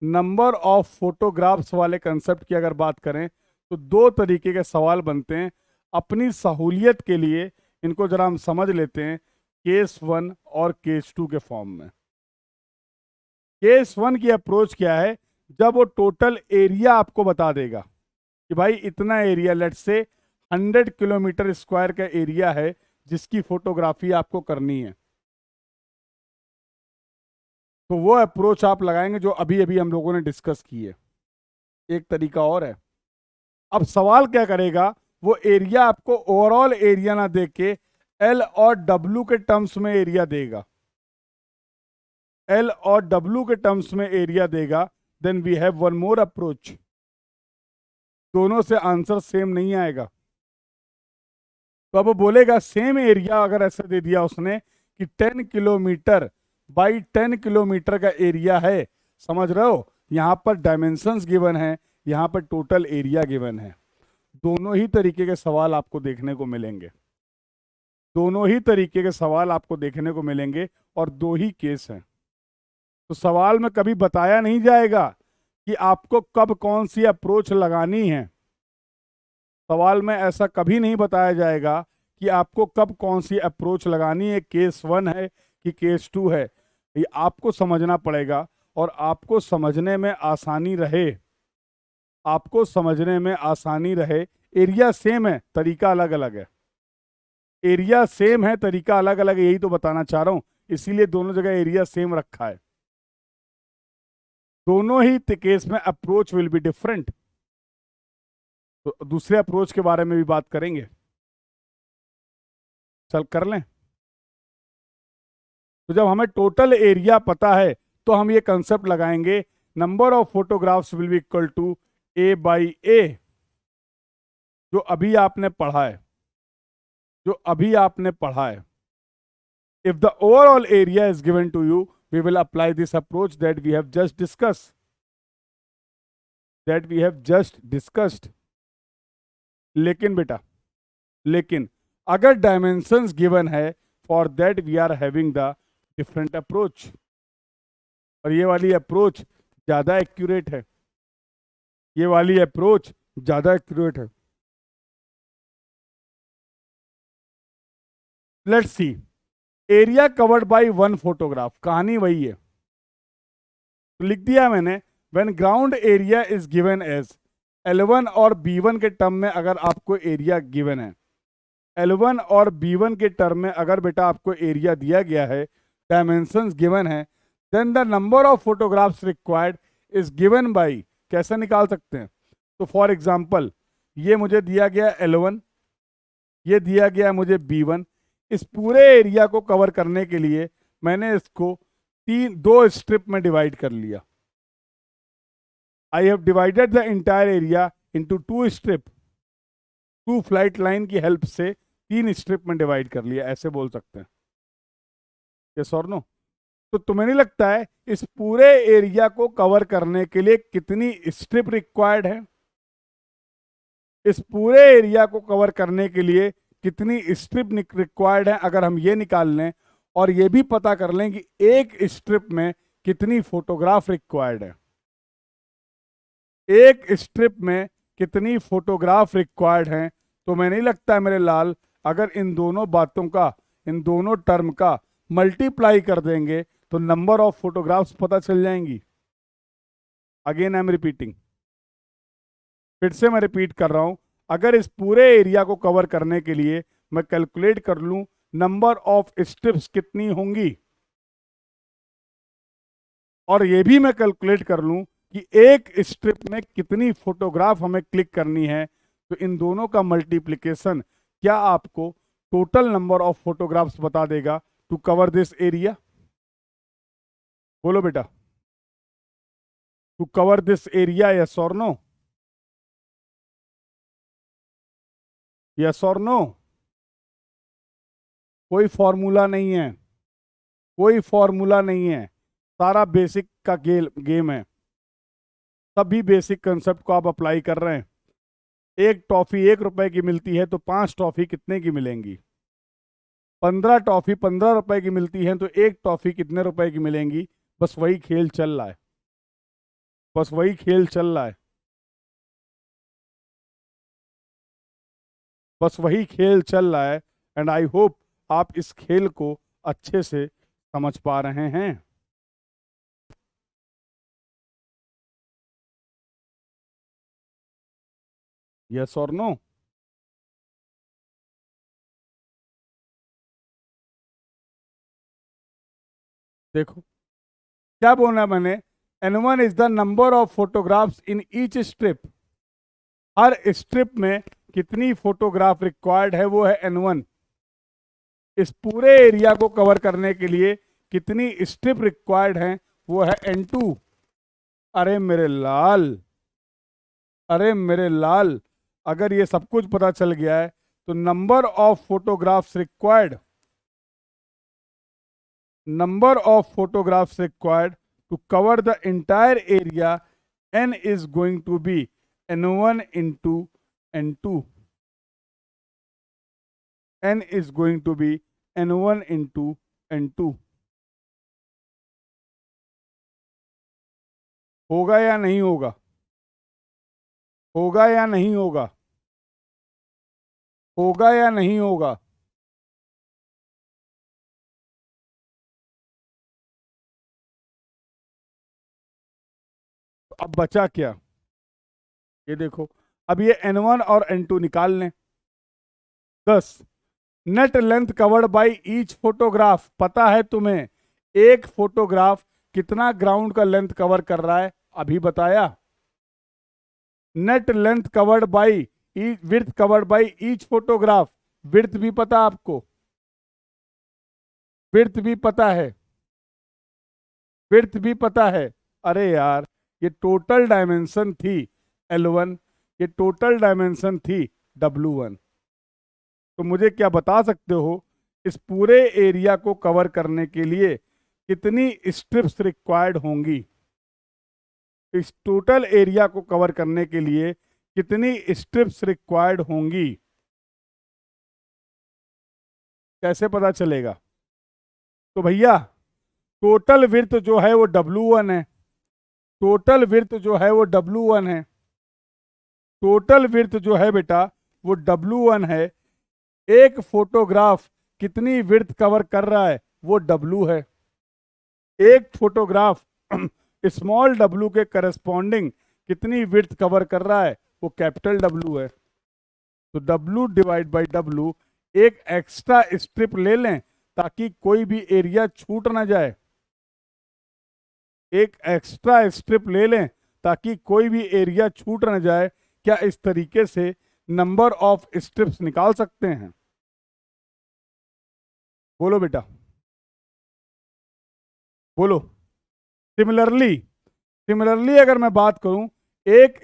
A: नंबर ऑफ फोटोग्राफ्स वाले कंसेप्ट की अगर बात करें तो दो तरीके के सवाल बनते हैं। अपनी सहूलियत के लिए इनको जरा हम समझ लेते हैं केस 1 और केस 2 के फॉर्म में। केस 1 की अप्रोच क्या है? जब वो टोटल एरिया आपको बता देगा कि भाई इतना एरिया, लेट से 100 किलोमीटर स्क्वायर का एरिया है जिसकी फोटोग्राफी आपको करनी है, तो वो अप्रोच आप लगाएंगे जो अभी अभी हम लोगों ने डिस्कस की है। एक तरीका और है। अब सवाल क्या करेगा? वो एरिया आपको ओवरऑल एरिया ना दे के L और W के टर्म्स में एरिया देगा, L और W के टर्म्स में एरिया देगा। Then we have one more approach. दोनों से आंसर सेम नहीं आएगा। तो अब बोलेगा सेम एरिया अगर ऐसे दे दिया उसने कि 10 किलोमीटर बाई 10 किलोमीटर का एरिया है, समझ रहे हो? यहां पर डायमेंशंस गिवन है, यहां पर टोटल एरिया गिवन है। दोनों ही तरीके के सवाल आपको देखने को मिलेंगे, दोनों ही तरीके के सवाल आपको देखने को मिलेंगे और दो ही केस हैं। तो सवाल में कभी बताया नहीं जाएगा कि आपको कब कौन सी अप्रोच लगानी है। सवाल में ऐसा कभी नहीं बताया जाएगा कि आपको कब कौन सी अप्रोच लगानी है, केस 1 है कि केस 2 है। ये आपको समझना पड़ेगा और आपको समझने में आसानी रहे, आपको समझने में आसानी रहे। एरिया सेम है, तरीका अलग अलग है। एरिया सेम है, तरीका अलग अलग है, यही तो बताना चाह रहा हूं। इसीलिए दोनों जगह एरिया सेम रखा है। दोनों ही केस में अप्रोच विल बी डिफरेंट। तो दूसरे अप्रोच के बारे में भी बात करेंगे। चल कर लें। तो जब हमें टोटल एरिया पता है तो हम ये कंसेप्ट लगाएंगे, number of photographs will be equal to A by A, जो अभी आपने पढ़ा है, जो अभी आपने पढ़ा है. If the overall area is given to you, we will apply this approach that we have just discussed. लेकिन बेटा, लेकिन अगर डायमेंशंस गिवन है, for that we are having the different approach, और ये वाली अप्रोच ज्यादा एक्यूरेट है, ये वाली अप्रोच ज्यादा एक्यूरेट है. Let's see, area covered by one photograph, कहानी वही है. तो लिख दिया मैंने, when ground area is given as L1 और B1 के टर्म में अगर आपको एरिया गिवन है, L1 और B1 के टर्म में अगर बेटा आपको एरिया दिया गया है, डायमेंशंस गिवन है, then the number of photographs required is given by, कैसे निकाल सकते हैं? तो फॉर एग्जांपल, ये मुझे दिया गया L1, ये दिया गया मुझे B1. इस पूरे एरिया को कवर करने के लिए मैंने इसको दो स्ट्रिप में डिवाइड कर लिया. I have divided the entire area into two strip, two flight line की हेल्प से 3 स्ट्रिप में डिवाइड कर लिया, ऐसे बोल सकते हैं. यस और नो? तो तुम्हें नहीं लगता है इस पूरे एरिया को कवर करने के लिए कितनी स्ट्रिप रिक्वायर्ड है? इस पूरे एरिया को कवर करने के लिए कितनी स्ट्रिप रिक्वायर्ड है? अगर हम ये निकाल लें और ये भी पता कर लें कि एक स्ट्रिप में कितनी फोटोग्राफ रिक्वायर्ड है, एक स्ट्रिप में कितनी फोटोग्राफ रिक्वायर्ड हैं, तो मैं नहीं लगता है मेरे लाल, अगर इन दोनों बातों का, इन दोनों टर्म का मल्टीप्लाई कर देंगे तो नंबर ऑफ फोटोग्राफ्स पता चल जाएंगी. अगेन आई एम रिपीटिंग, फिर से मैं रिपीट कर रहा हूं, अगर इस पूरे एरिया को कवर करने के लिए मैं कैलकुलेट कर लूं नंबर ऑफ स्ट्रिप्स कितनी होंगी, और ये भी मैं कैलकुलेट कर लूं कि एक स्ट्रिप में कितनी फोटोग्राफ हमें क्लिक करनी है, तो इन दोनों का मल्टीप्लिकेशन क्या आपको टोटल नंबर ऑफ फोटोग्राफ्स बता देगा टू कवर दिस एरिया? बोलो बेटा, to cover this area, yes और नो? यस और नो? कोई फॉर्मूला नहीं है, कोई फॉर्मूला नहीं है, सारा बेसिक का गेम है. सभी बेसिक कंसेप्ट को आप अप्लाई कर रहे हैं. एक टॉफी 1 रुपए की मिलती है तो 5 टॉफी कितने की मिलेंगी? 15 टॉफी 15 रुपए की मिलती है तो एक टॉफी कितने रुपए की मिलेंगी? बस वही खेल चल रहा है, बस वही खेल चल रहा है, बस वही खेल चल रहा है. एंड आई होप आप इस खेल को अच्छे से समझ पा रहे हैं. यस और नो? देखो क्या बोलना है मैंने, N1 is the number of photographs in each strip. Her strip में कितनी फोटोग्राफ रिक्वायर्ड है वो है N1. इस पूरे एरिया को कवर करने के लिए कितनी स्ट्रिप रिक्वायर्ड है वो है N2. अरे मेरे लाल, अरे मेरे लाल, अगर ये सब कुछ पता चल गया है तो number of photographs required, number of photographs required to cover the entire area n is going to be N1 into N2. n is going to be N1 into N2. होगा या नहीं होगा? होगा या नहीं होगा? होगा या नहीं होगा? तो अब बचा क्या? ये देखो, अब ये N1 और N2 निकाल लें. 10 net length covered by each photograph. पता है तुम्हें एक फोटोग्राफ कितना ग्राउंड का लेंथ कवर कर रहा है? अभी बताया. Net length covered by width covered by each photograph. Width भी पता आपको, विड्थ भी पता है. विड्थ भी पता है। अरे यार, ये टोटल डायमेंशन थी L1, ये टोटल डायमेंशन थी W1। तो मुझे क्या बता सकते हो, इस पूरे एरिया को कवर करने के लिए कितनी स्ट्रिप्स रिक्वायर्ड होंगी? इस टोटल एरिया को कवर करने के लिए कितनी स्ट्रिप्स रिक्वायर्ड होंगी? कैसे पता चलेगा? तो भैया, टोटल विड्थ जो है वो W1 है, टोटल विड्थ जो है वो W1 है, टोटल विड्थ जो है बेटा वो W1 है। एक फोटोग्राफ कितनी विड्थ कवर कर रहा है? वो W है। एक फोटोग्राफ स्मॉल W के करस्पॉन्डिंग कितनी विड्थ कवर कर रहा है? वो कैपिटल W है। तो W डिवाइड बाई W, एक एक्स्ट्रा स्ट्रिप ले लें ताकि कोई भी एरिया छूट ना जाए। एक एक्स्ट्रा स्ट्रिप ले लें ताकि कोई भी एरिया छूट ना जाए। क्या इस तरीके से नंबर ऑफ स्ट्रिप्स निकाल सकते हैं? बोलो बेटा, बोलो। सिमिलरली, सिमिलरली अगर मैं बात करूं, एक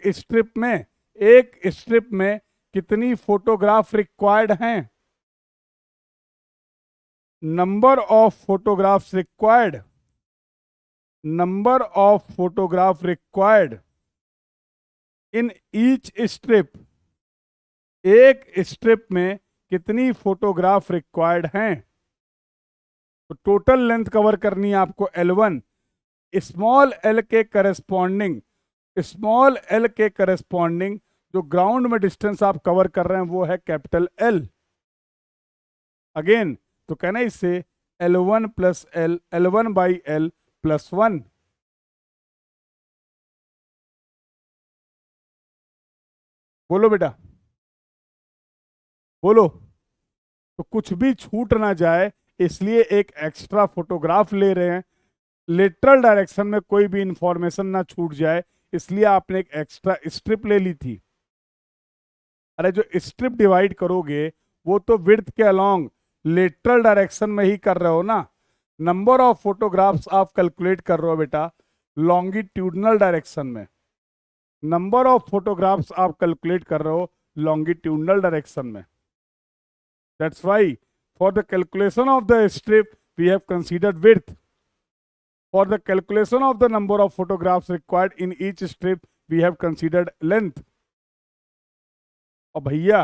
A: स्ट्रिप में कितनी फोटोग्राफ रिक्वायर्ड हैं? Number of photographs required, number of photograph required in each strip, एक स्ट्रिप में कितनी फोटोग्राफ रिक्वायर्ड हैं? तो टोटल लेंथ कवर करनी है आपको L1। स्मॉल एल के करस्पॉन्डिंग, स्मॉल एल के करस्पॉन्डिंग जो ग्राउंड में डिस्टेंस आप कवर कर रहे हैं वो है कैपिटल L। अगेन तो कहना इससे L1 plus L, L1 by L plus 1। बोलो बेटा, बोलो। तो कुछ भी छूट ना जाए इसलिए एक एक्स्ट्रा फोटोग्राफ ले रहे हैं। लेटरल डायरेक्शन में कोई भी इंफॉर्मेशन ना छूट जाए इसलिए आपने एक एक्स्ट्रा स्ट्रिप ले ली थी। अरे जो स्ट्रिप डिवाइड करोगे वो तो विड्थ के अलोंग लेटरल डायरेक्शन में ही कर रहे हो ना। नंबर ऑफ फोटोग्राफ्स आप कैलकुलेट कर रहे हो बेटा लॉन्गिट्यूडनल डायरेक्शन में, नंबर ऑफ फोटोग्राफ्स आप कैलकुलेट कर रहे हो लॉन्गिट्यूडनल डायरेक्शन में। That's why for the calculation of the strip we have considered width. For the calculation of the number of photographs required in each strip, we have considered length. और भैया,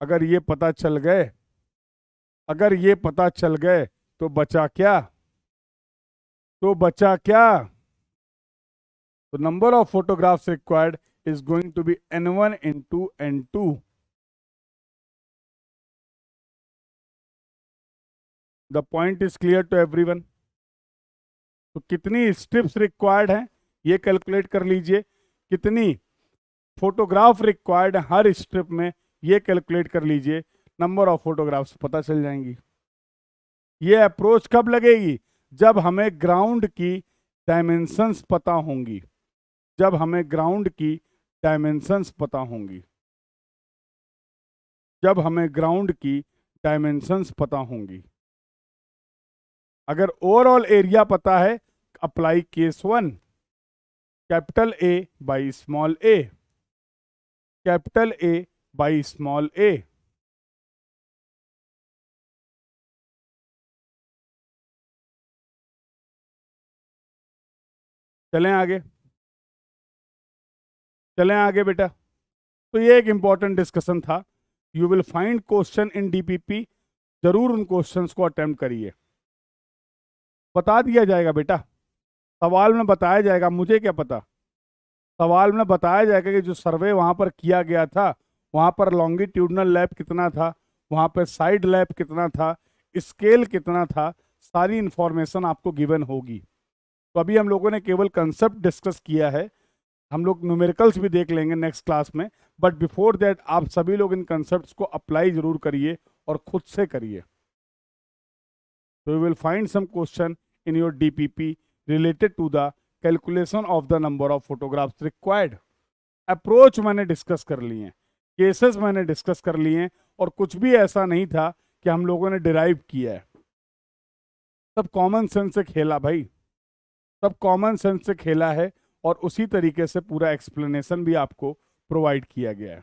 A: अगर ये पता चल गए, अगर ये पता चल गए तो बचा क्या? तो बचा क्या? तो number of photographs required is going to be N1 into N2. The point is clear to everyone. तो कितनी स्ट्रिप्स रिक्वायर्ड हैं ये कैलकुलेट कर लीजिए, कितनी फोटोग्राफ रिक्वायर्ड है हर स्ट्रिप में ये कैलकुलेट कर लीजिए, नंबर ऑफ फोटोग्राफ्स पता चल जाएंगी। ये अप्रोच कब लगेगी? जब हमें ग्राउंड की डायमेंशंस पता होंगी, जब हमें ग्राउंड की डायमेंशंस पता होंगी, जब हमें ग्राउंड की डायमेंशंस पता होंगी। अगर ओवरऑल एरिया पता है, apply case 1, capital A by small a, capital A by small a। चलें आगे, चलें आगे बेटा। तो ये एक इंपॉर्टेंट डिस्कशन था। You will find question in DPP, जरूर उन क्वेश्चंस को अटेम्प्ट करिए। बता दिया जाएगा बेटा, सवाल में बताया जाएगा, मुझे क्या पता। सवाल में बताया जाएगा कि जो सर्वे वहां पर किया गया था वहां पर लॉन्गिट्यूडनल लैप कितना था, वहां पर साइड लैप कितना था, स्केल कितना था, सारी इंफॉर्मेशन आपको गिवन होगी। तो अभी हम लोगों ने केवल कंसेप्ट डिस्कस किया है, हम लोग न्यूमेरिकल्स भी देख लेंगे नेक्स्ट क्लास में। बट बिफोर दैट आप सभी लोग इन कंसेप्ट्स को अप्लाई जरूर करिए और खुद से करिए। So you will find some question in your DPP related to the calculation of the number of photographs required. Approach मैंने डिस्कस कर लिए हैं, केसेस मैंने डिस्कस कर लिए हैं, और कुछ भी ऐसा नहीं था कि हम लोगों ने डिराइव किया है, सब कॉमन सेंस से खेला भाई। सब कॉमन सेंस से खेला है और उसी तरीके से पूरा एक्सप्लेनेशन भी आपको प्रोवाइड किया गया है।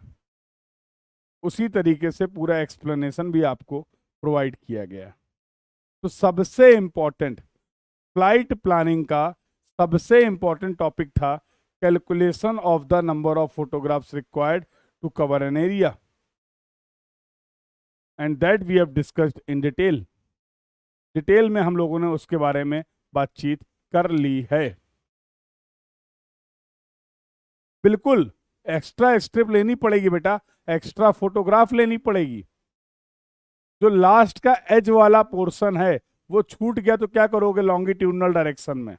A: उसी तरीके से पूरा एक्सप्लेनेशन भी आपको प्रोवाइड किया गया है। तो सबसे इंपॉर्टेंट फ्लाइट प्लानिंग का सबसे इंपॉर्टेंट टॉपिक था calculation of the number of photographs required to cover an area, and that we have discussed in detail. Detail में हम लोगों ने उसके बारे में बातचीत कर ली है। बिल्कुल एक्स्ट्रा स्ट्रिप लेनी पड़ेगी बेटा, एक्स्ट्रा फोटोग्राफ लेनी पड़ेगी। जो लास्ट का एज वाला पोर्शन है वो छूट गया तो क्या करोगे लॉन्गिट्यूडनल डायरेक्शन में?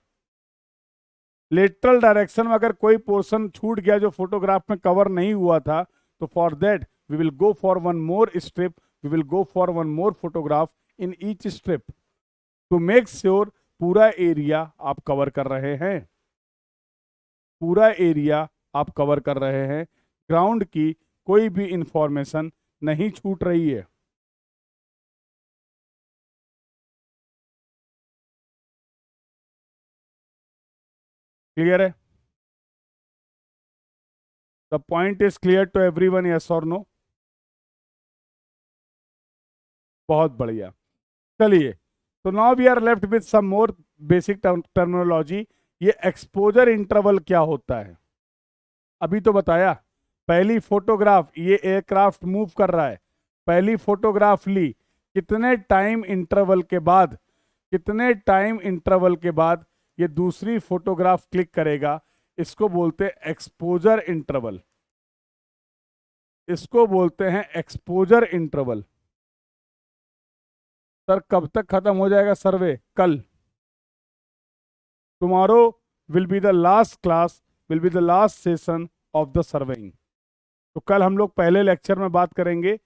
A: लेटरल डायरेक्शन में अगर कोई पोर्शन छूट गया जो फोटोग्राफ में कवर नहीं हुआ था, तो for that we will go for one more strip, we will go for one more photograph in each strip to make sure पूरा एरिया आप कवर कर रहे हैं, पूरा एरिया आप कवर कर रहे हैं, ग्राउंड की कोई भी इंफॉर्मेशन नहीं छूट रही है। क्लियर है? The point is clear to everyone, yes और नो? बहुत बढ़िया। चलिए, तो now we are left with some more basic terminology. ये एक्सपोजर इंटरवल क्या होता है? अभी तो बताया, पहली फोटोग्राफ, ये एयरक्राफ्ट मूव कर रहा है, पहली फोटोग्राफ ली, कितने टाइम इंटरवल के बाद, कितने टाइम इंटरवल के बाद ये दूसरी फोटोग्राफ क्लिक करेगा, इसको बोलते हैं एक्सपोजर इंटरवल, इसको बोलते हैं एक्सपोजर इंटरवल। सर कब तक खत्म हो जाएगा सर्वे? कल। Tomorrow will be the last class, will be the last session of the surveying. तो कल हम लोग पहले लेक्चर में बात करेंगे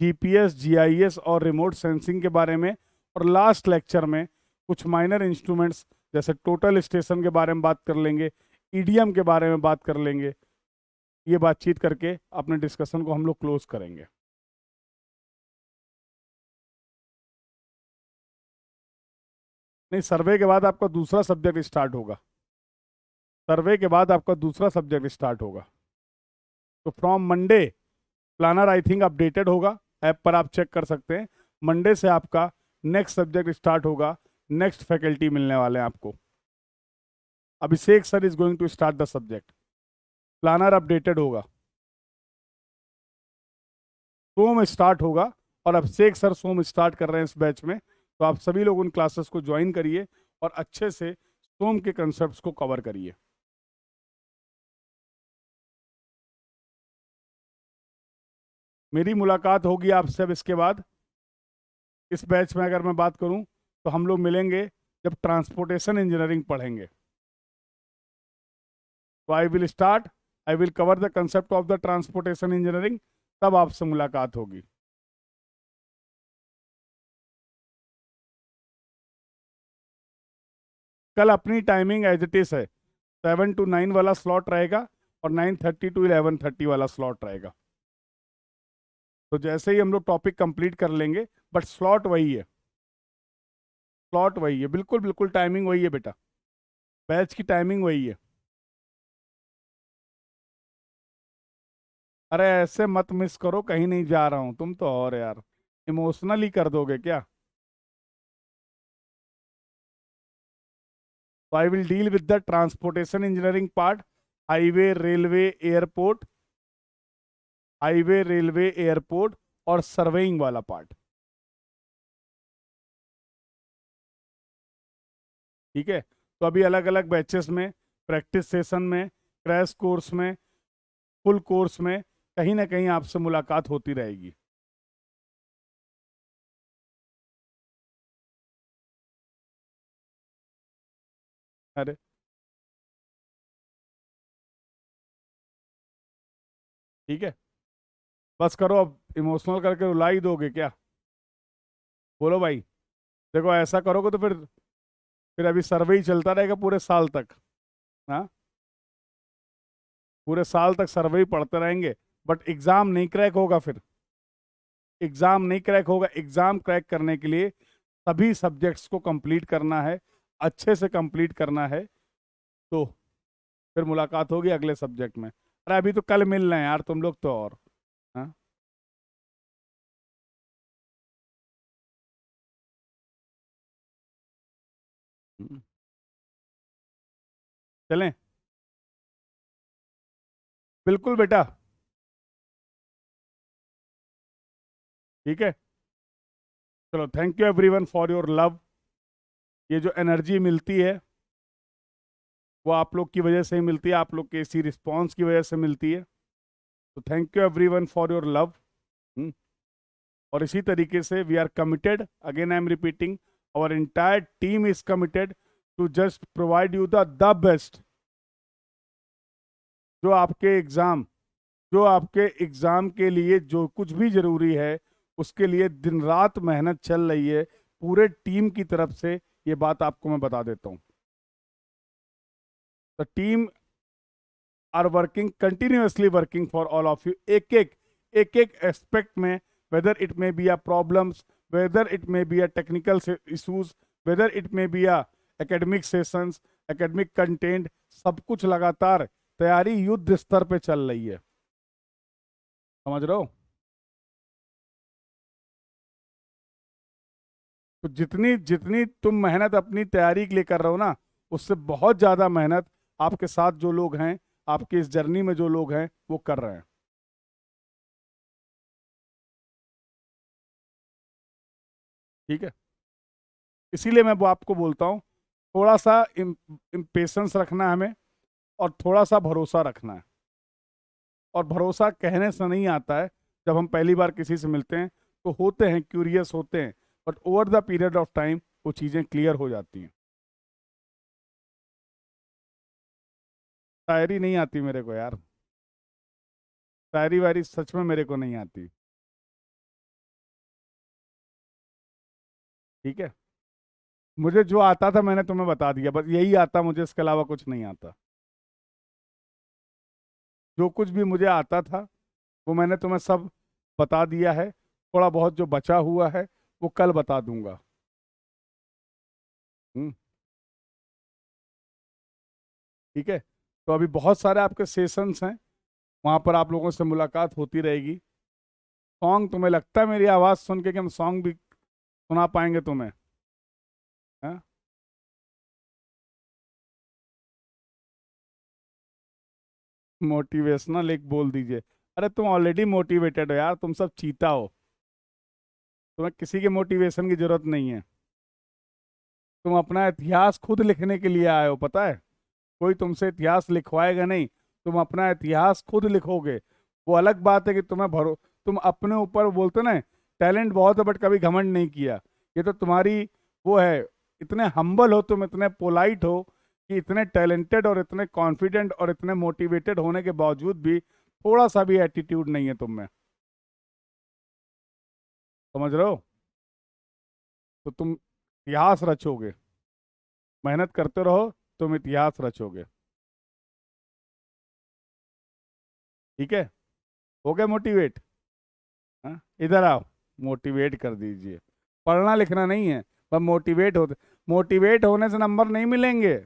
A: जीपीएस, जीआईएस और रिमोट सेंसिंग के बारे में, और लास्ट लेक्चर में कुछ माइनर इंस्ट्रूमेंट्स जैसे टोटल स्टेशन के बारे में बात कर लेंगे, ईडीएम के बारे में बात कर लेंगे। ये बातचीत करके अपने डिस्कशन को हम लोग क्लोज करेंगे। नहीं, सर्वे के बाद आपका दूसरा सब्जेक्ट स्टार्ट होगा, सर्वे के बाद आपका दूसरा सब्जेक्ट स्टार्ट होगा। तो from Monday planner I think updated होगा, ऐप पर आप चेक कर सकते हैं। मंडे से आपका नेक्स्ट सब्जेक्ट स्टार्ट होगा, नेक्स्ट फैकल्टी मिलने वाले हैं आपको। Abhishek sir is going to start the subject, planner updated होगा, सोम स्टार्ट होगा, और अभिषेक सर सोम स्टार्ट कर रहे हैं इस बैच में। तो आप सभी लोग उन क्लासेस को ज्वाइन करिए और अच्छे से सोम के कंसेप्ट्स को कवर करिए। मेरी मुलाकात होगी आपसे अब इसके बाद। इस बैच में अगर मैं बात करूं तो हम लोग मिलेंगे जब ट्रांसपोर्टेशन इंजीनियरिंग पढ़ेंगे। तो I will start, I will cover the concept of the transportation engineering, तब आपसे मुलाकात होगी। कल अपनी टाइमिंग एज इट इज है, 7 to 9 वाला स्लॉट रहेगा और 9:30 to 11:30 वाला स्लॉट रहेगा। तो जैसे ही हम लोग टॉपिक कंप्लीट कर लेंगे, बट स्लॉट वही है, स्लॉट वही है, बिल्कुल बिल्कुल टाइमिंग वही है बेटा, बैच की टाइमिंग वही है। अरे ऐसे मत मिस करो, कहीं नहीं जा रहा हूं, तुम तो और यार इमोशनली कर दोगे क्या? तो I will deal with the transportation engineering part, highway, railway, airport, highway, railway, airport और सर्वेइंग वाला पार्ट। ठीक है? तो अभी अलग अलग बैचेस में, प्रैक्टिस सेशन में, क्रैश कोर्स में, फुल कोर्स में कहीं ना कहीं आपसे मुलाकात होती रहेगी। अरे ठीक है, बस करो अब, इमोशनल करके रुला ही दोगे क्या? बोलो भाई। देखो ऐसा करोगे तो फिर अभी सर्वे ही चलता रहेगा पूरे साल तक। हाँ, पूरे साल तक सर्वे ही पढ़ते रहेंगे, बट एग्जाम नहीं क्रैक होगा। फिर एग्जाम नहीं क्रैक होगा। एग्जाम क्रैक करने के लिए सभी सब्जेक्ट्स को कंप्लीट करना है, अच्छे से कंप्लीट करना है। तो फिर मुलाकात होगी अगले सब्जेक्ट में। अरे अभी तो कल मिल रहे हैं यार तुम लोग तो, और हाँ। हम्म, चलें। बिल्कुल बेटा। ठीक है। चलो, thank you everyone for your love. ये जो एनर्जी मिलती है वो आप लोग की वजह से ही मिलती है, आप लोग के इसी रिस्पॉन्स की वजह से मिलती है। तो thank you everyone for your love. और इसी तरीके से we are committed, again I am repeating, our entire team is committed to just provide you the best. जो आपके एग्जाम जो आपके एग्जाम के लिए जो कुछ भी जरूरी है, उसके लिए दिन रात मेहनत चल रही है पूरे टीम की तरफ से। ये बात आपको मैं बता देता हूँ। The team are working continuously, working for all of you, एक एक एस्पेक्ट में, whether it may be a problems, whether it may be a technical issues, whether it may be a academic sessions, academic content, सब कुछ लगातार तैयारी युद्ध स्तर पे चल रही है। समझ रहे हो? तो जितनी जितनी तुम मेहनत अपनी तैयारी के लिए कर रहे हो ना, उससे बहुत ज्यादा मेहनत आपके साथ जो लोग हैं, आपके इस जर्नी में जो लोग हैं, वो कर रहे हैं। ठीक है। इसीलिए मैं वो आपको बोलता हूँ, थोड़ा सा इम्पेशंस रखना है हमें, और थोड़ा सा भरोसा रखना है। और भरोसा कहने से नहीं आता है। जब हम पहली बार किसी से मिलते हैं तो होते हैं, क्यूरियस होते हैं, but over the period of time वो चीज़ें क्लियर हो जाती हैं। शायरी नहीं आती मेरे को यार, शायरी वायरी सच में मेरे को नहीं आती। ठीक है। मुझे जो आता था मैंने तुम्हें बता दिया, बस यही आता मुझे, इसके अलावा कुछ नहीं आता। जो कुछ भी मुझे आता था वो मैंने तुम्हें सब बता दिया है। थोड़ा बहुत जो बचा हुआ है वो कल बता दूंगा। हम्म। ठीक है। तो अभी बहुत सारे आपके सेशंस हैं, वहां पर आप लोगों से मुलाकात होती रहेगी। सॉन्ग, तुम्हें लगता है मेरी आवाज़ सुन के कि हम सॉन्ग भी सुना पाएंगे तुम्हें? हाँ? मोटिवेशनल एक बोल दीजिए। अरे तुम ऑलरेडी मोटिवेटेड हो यार, तुम सब चीता हो। तुम्हें किसी के मोटिवेशन की जरूरत नहीं है। तुम अपना इतिहास खुद लिखने के लिए आए हो, पता है? कोई तुमसे इतिहास लिखवाएगा नहीं, तुम अपना इतिहास खुद लिखोगे। वो अलग बात है कि तुम अपने ऊपर बोलते ना, टैलेंट बहुत है बट कभी घमंड नहीं किया। ये तो तुम्हारी वो है। इतने हम्बल हो तुम, इतने पोलाइट हो कि इतने टैलेंटेड और इतने कॉन्फिडेंट और इतने मोटिवेटेड होने के बावजूद भी थोड़ा सा भी एटीट्यूड नहीं है तुम में। समझ रहे हो? तो तुम इतिहास रचोगे। मेहनत करते रहो, तुम इतिहास रचोगे। ठीक है। हो गए मोटिवेट? हाँ, इधर आओ, मोटिवेट कर दीजिए। पढ़ना लिखना नहीं है, पर मोटिवेट होने से नंबर नहीं मिलेंगे।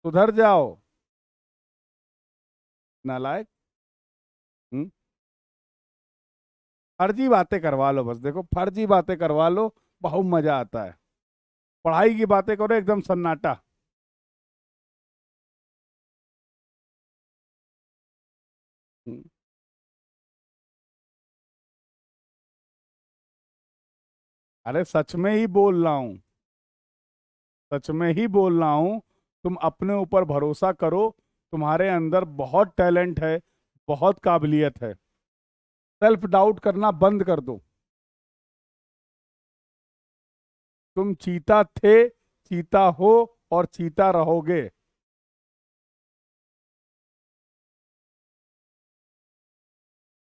A: सुधर जाओ, नालायक। हम्म। फर्जी बातें करवा लो बस, देखो फर्जी बातें करवा लो, बहुत मजा आता है। पढ़ाई की बातें करो एकदम सन्नाटा। हम्म। अरे सच में ही बोल रहा हूँ, सच में ही बोल रहा हूँ। तुम अपने ऊपर भरोसा करो, तुम्हारे अंदर बहुत टैलेंट है, बहुत काबिलियत है। सेल्फ डाउट करना बंद कर दो। तुम चीता थे, चीता हो, और चीता रहोगे।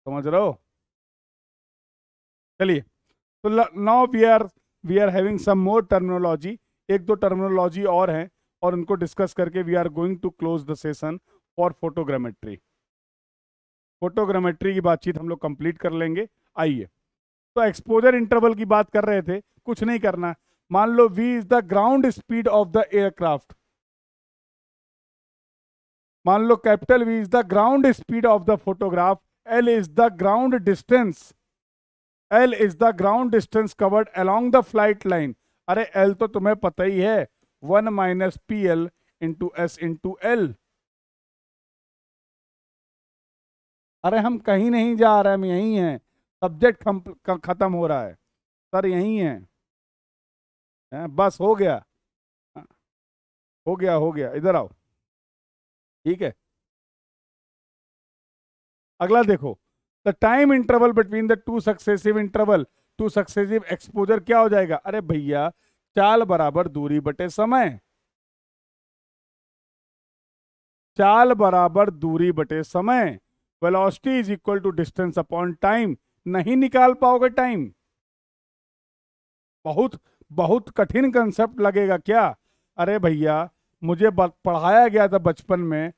A: समझ रहे हो? चलिए। तो now we are having some more terminology. एक दो टर्मिनोलॉजी और हैं, और उनको डिस्कस करके we are going to close the session for photogrammetry. Photogrammetry की बातचीत हम लोग कंप्लीट कर लेंगे। आइए। तो एक्सपोजर इंटरवल की बात कर रहे थे, कुछ नहीं करना। मान लो v is the ground speed of the aircraft. मान लो capital V is the ground speed of the photograph, L is the ground distance, L is the ground distance covered along the flight line. अरे L तो तुम्हें पता ही है, 1 minus P L into S into L. अरे हम कहीं नहीं जा रहे, हम यहीं हैं, सब्जेक्ट खत्म हो रहा है सर, यहीं है, बस हो गया, हाँ, हो गया हो गया, इधर आओ, ठीक है। अगला देखो, the time interval between the two successive interval, two successive exposure क्या हो जाएगा? अरे भैया, चाल बराबर दूरी बटे समय, चाल बराबर दूरी बटे समय, velocity is equal to distance upon time. नहीं निकाल पाओगे टाइम? बहुत बहुत कठिन कंसेप्ट लगेगा क्या? अरे भैया, मुझे पढ़ाया गया था बचपन में,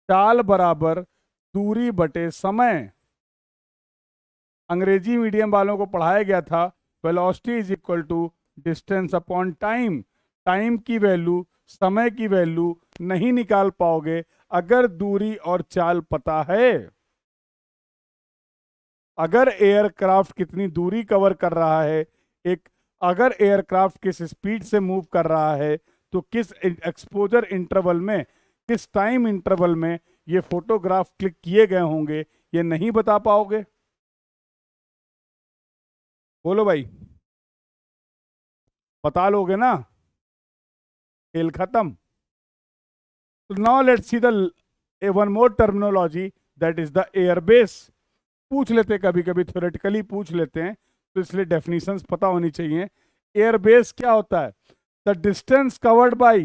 A: चाल बराबर दूरी बटे समय। अंग्रेजी मीडियम वालों को पढ़ाया गया था velocity is equal to distance upon time. Time की वैल्यू, समय की वैल्यू नहीं निकाल पाओगे अगर दूरी और चाल पता है। अगर एयरक्राफ्ट कितनी दूरी कवर कर रहा है, एक अगर एयरक्राफ्ट किस स्पीड से मूव कर रहा है, तो किस एक्सपोजर इंटरवल में, किस टाइम इंटरवल में ये फोटोग्राफ क्लिक किए गए होंगे, ये नहीं बता पाओगे। बोलो भाई, बता लोगे ना? खेल खत्म। तो now let's see the one more terminology, that is the airbase. पूछ लेते, कभी कभी थ्योरेटिकली पूछ लेते हैं, तो इसलिए डेफिनेशंस पता होनी चाहिए। एयरबेस क्या होता है? The distance covered by,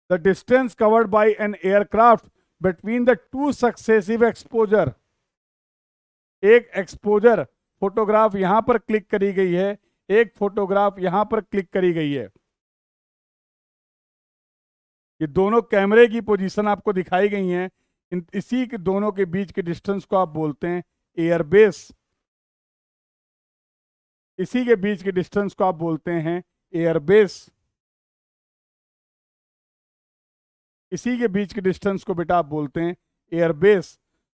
A: the distance covered by an aircraft between the two successive exposure. एक एक्सपोजर, फोटोग्राफ यहां पर क्लिक करी गई है, एक फोटोग्राफ यहां पर क्लिक करी गई है, ये दोनों कैमरे की पोजीशन आपको दिखाई गई हैं, इसी के दोनों के बीच के डिस्टेंस को आप बोलते हैं एयरबेस। इसी के बीच के डिस्टेंस को आप बोलते हैं एयरबेस। इसी के बीच के डिस्टेंस को बेटा आप बोलते हैं एयरबेस।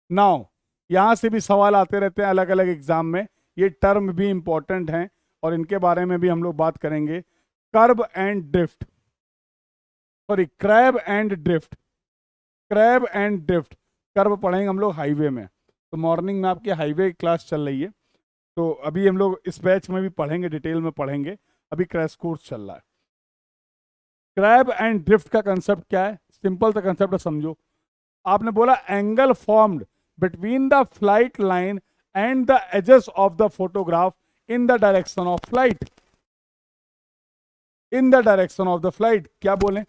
A: नाउ यहां से भी सवाल आते रहते हैं अलग अलग एग्जाम में, ये टर्म भी इंपॉर्टेंट हैं और इनके बारे में भी हम लोग बात करेंगे। Curb and drift, sorry crab and drift, crab and drift. Curb पढ़ेंगे हम लोग हाईवे में, तो मॉर्निंग में आपकी हाईवे क्लास चल रही है, तो अभी हम लोग इस बैच में भी पढ़ेंगे, डिटेल में पढ़ेंगे, अभी क्रैश कोर्स चल रहा है। क्रैब एंड ड्रिफ्ट का कंसेप्ट क्या है? सिंपल सा कंसेप्ट समझो। आपने बोला angle formed between the flight line and the edges of the photograph in the direction of flight, in the direction of the flight. क्या बोले?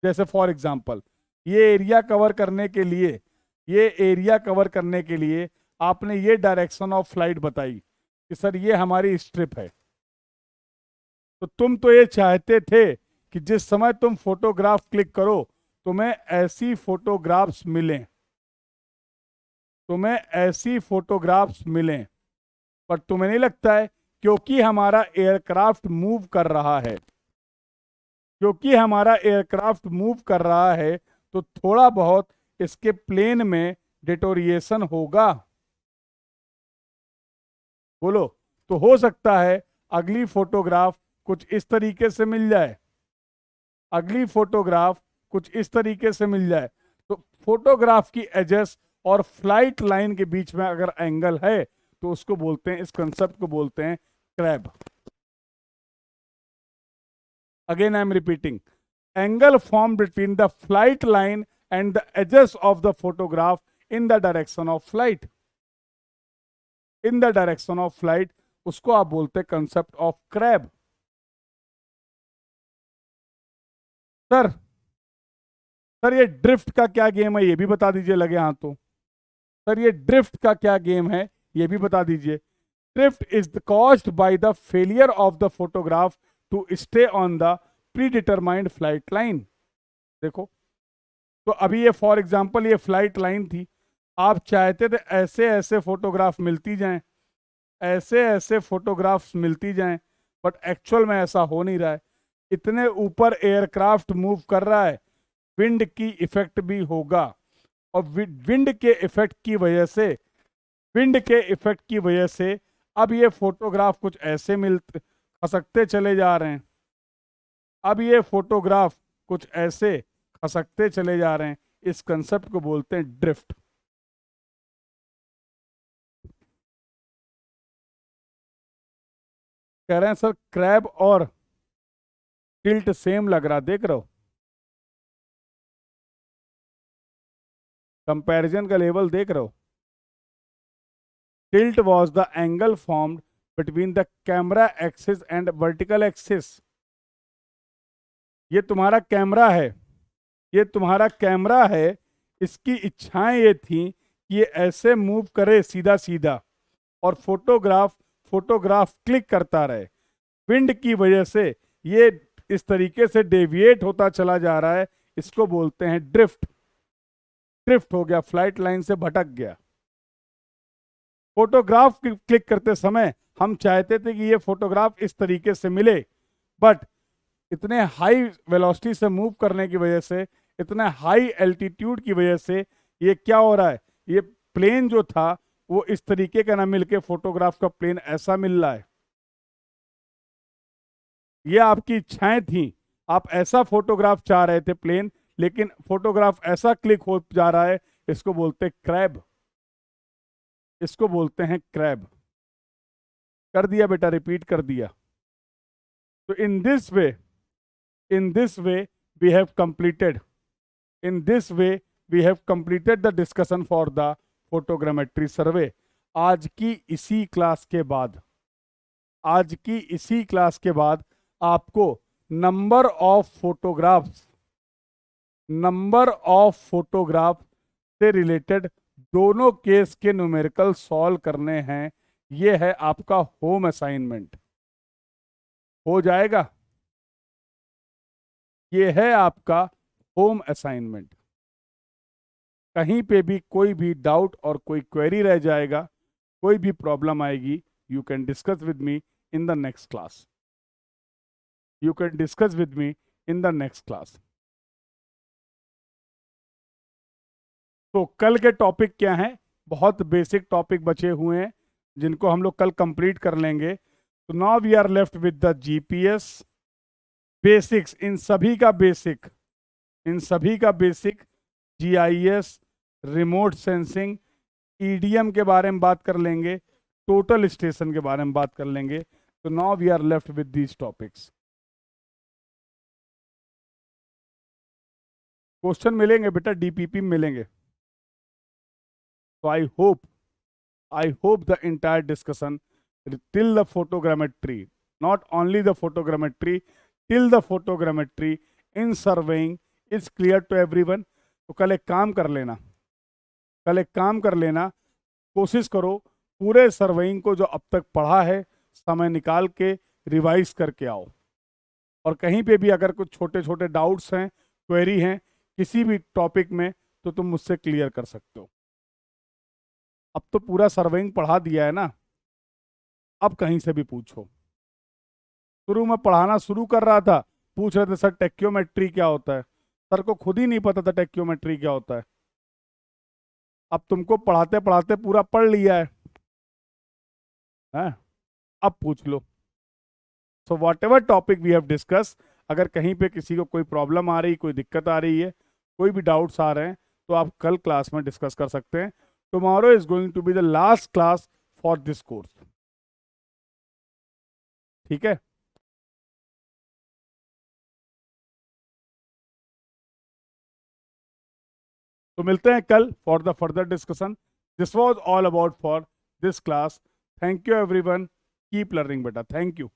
A: जैसे फॉर एग्जांपल, ये एरिया कवर करने के लिए, ये एरिया कवर करने के लिए आपने ये डायरेक्शन ऑफ फ्लाइट बताई कि सर ये हमारी स्ट्रिप है, तो तुम तो ये चाहते थे कि जिस समय तुम फोटोग्राफ क्लिक करो तुम्हें ऐसी फोटोग्राफ्स मिलें, तुम्हें ऐसी फोटोग्राफ्स मिलें, पर तुम्हें नहीं लगता है क्योंकि हमारा एयरक्राफ्ट मूव कर रहा है, क्योंकि हमारा एयरक्राफ्ट मूव कर रहा है तो थोड़ा बहुत इसके प्लेन में डिटोरिएशन होगा। बोलो, तो हो सकता है अगली फोटोग्राफ कुछ इस तरीके से मिल जाए, अगली फोटोग्राफ कुछ इस तरीके से मिल जाए। तो फोटोग्राफ की एजेस और फ्लाइट लाइन के बीच में अगर एंगल है तो उसको बोलते हैं, इस कंसेप्ट को बोलते हैं crab. Again I am repeating, angle form between the flight line and the edges of the photograph in the direction of flight, in the direction of flight, उसको आप बोलते हैं concept of crab. Sir sir ये drift का क्या game है ये भी बता दीजिए, लगे हाथ तो। सर ये ड्रिफ्ट का क्या गेम है ये भी बता दीजिए। Drift is caused by the failure of the photograph to stay on the predetermined flight line. देखो, तो अभी ये फॉर एग्जांपल ये फ्लाइट लाइन थी, आप चाहते थे ऐसे ऐसे फोटोग्राफ मिलती जाएं, ऐसे ऐसे फोटोग्राफ्स मिलती जाएं, बट एक्चुअल में ऐसा हो नहीं रहा है। इतने ऊपर एयरक्राफ्ट मूव कर रहा है, विंड की इफेक्ट भी होगा, और विंड के इफेक्ट की वजह से, विंड के इफेक्ट की वजह से अब ये फोटोग्राफ कुछ ऐसे खसकते चले जा रहे हैं। अब ये फोटोग्राफ कुछ ऐसे खसकते चले जा रहे हैं। इस कंसेप्ट को बोलते हैं ड्रिफ्ट। कह रहे हैं सर क्रैब और टिल्ट सेम लग रहा, देख रहे हो कंपैरिजन का लेवल देख रहे हो। Tilt was the angle formed between the camera axis and vertical axis. ये तुम्हारा कैमरा है, ये तुम्हारा कैमरा है, इसकी इच्छाएं ये थी कि ये ऐसे मूव करे सीधा सीधा, और फोटोग्राफ क्लिक करता रहे। विंड की वजह से ये इस तरीके से डेविएट होता चला जा रहा है, इसको बोलते हैं ड्रिफ्ट। ड्रिफ्ट हो गया, फ्लाइट लाइन से भटक गया। फोटोग्राफ क्लिक करते समय हम चाहते थे कि ये फोटोग्राफ इस तरीके से मिले, बट इतने हाई वेलोसिटी से मूव करने की वजह से, इतने हाई एल्टीट्यूड की वजह से ये क्या हो रहा है, ये प्लेन जो था वो इस तरीके का ना मिलके फोटोग्राफ का प्लेन ऐसा मिल रहा है। ये आपकी इच्छाएं थी, आप ऐसा फोटोग्राफ चाह रहे थे प्लेन, लेकिन फोटोग्राफ ऐसा क्लिक हो जा रहा है। इसको बोलते हैं क्रैब, इसको बोलते हैं क्रैब। कर दिया बेटा, रिपीट कर दिया। तो in this way, in this way we have completed, in this way we have completed the discussion for the photogrammetry survey। आज की इसी क्लास के बाद, आज की इसी क्लास के बाद आपको number of photographs, number of photograph से रिलेटेड दोनों केस के न्यूमेरिकल सॉल्व करने हैं। ये है आपका होम असाइनमेंट, हो जाएगा। ये है आपका होम असाइनमेंट। कहीं पे भी कोई भी डाउट और कोई क्वेरी रह जाएगा, कोई भी प्रॉब्लम आएगी, you can discuss with me in the next class, you can discuss with me in the next class. तो कल के टॉपिक क्या हैं? बहुत बेसिक टॉपिक बचे हुए हैं जिनको हम लोग कल कंप्लीट कर लेंगे। तो now we are left with the GPS basics, इन सभी का बेसिक, इन सभी का basic, GIS, remote sensing, EDM के बारे में बात कर लेंगे, टोटल स्टेशन के बारे में बात कर लेंगे। तो now we are left with these topics. Question मिलेंगे बेटा, डीपीपी मिलेंगे। तो I hope the entire discussion till the photogrammetry, not only the photogrammetry, till the photogrammetry in surveying is clear to everyone। तो कल एक काम कर लेना, कल एक काम कर लेना, कोशिश करो पूरे सर्वेइंग को जो अब तक पढ़ा है समय निकाल के रिवाइज करके आओ। और कहीं पे भी अगर कुछ छोटे छोटे डाउट्स हैं, क्वेरी हैं किसी भी टॉपिक में, तो तुम मुझसे क्लियर कर सकते हो। अब तो पूरा सर्वेइंग पढ़ा दिया है ना, अब कहीं से भी पूछो। शुरू में पढ़ाना शुरू कर रहा था, पूछ रहे थे सर टेक्योमेट्री क्या होता है, सर को खुद ही नहीं पता था टेक्योमेट्री क्या होता है। अब तुमको पढ़ाते पढ़ाते पूरा पढ़ लिया है? अब पूछ लो। So whatever topic we have discuss, अगर कहीं पे किसी को कोई प्रॉब्लम आ रही, कोई दिक्कत आ रही है, कोई भी डाउट्स आ रहे हैं, तो आप कल क्लास में डिस्कस कर सकते हैं। Tomorrow is going to be the last class for this course, ठीक है? तो मिलते हैं कल for the further discussion. This was all about for this class. Thank you everyone, keep learning बेटा, थैंक यू।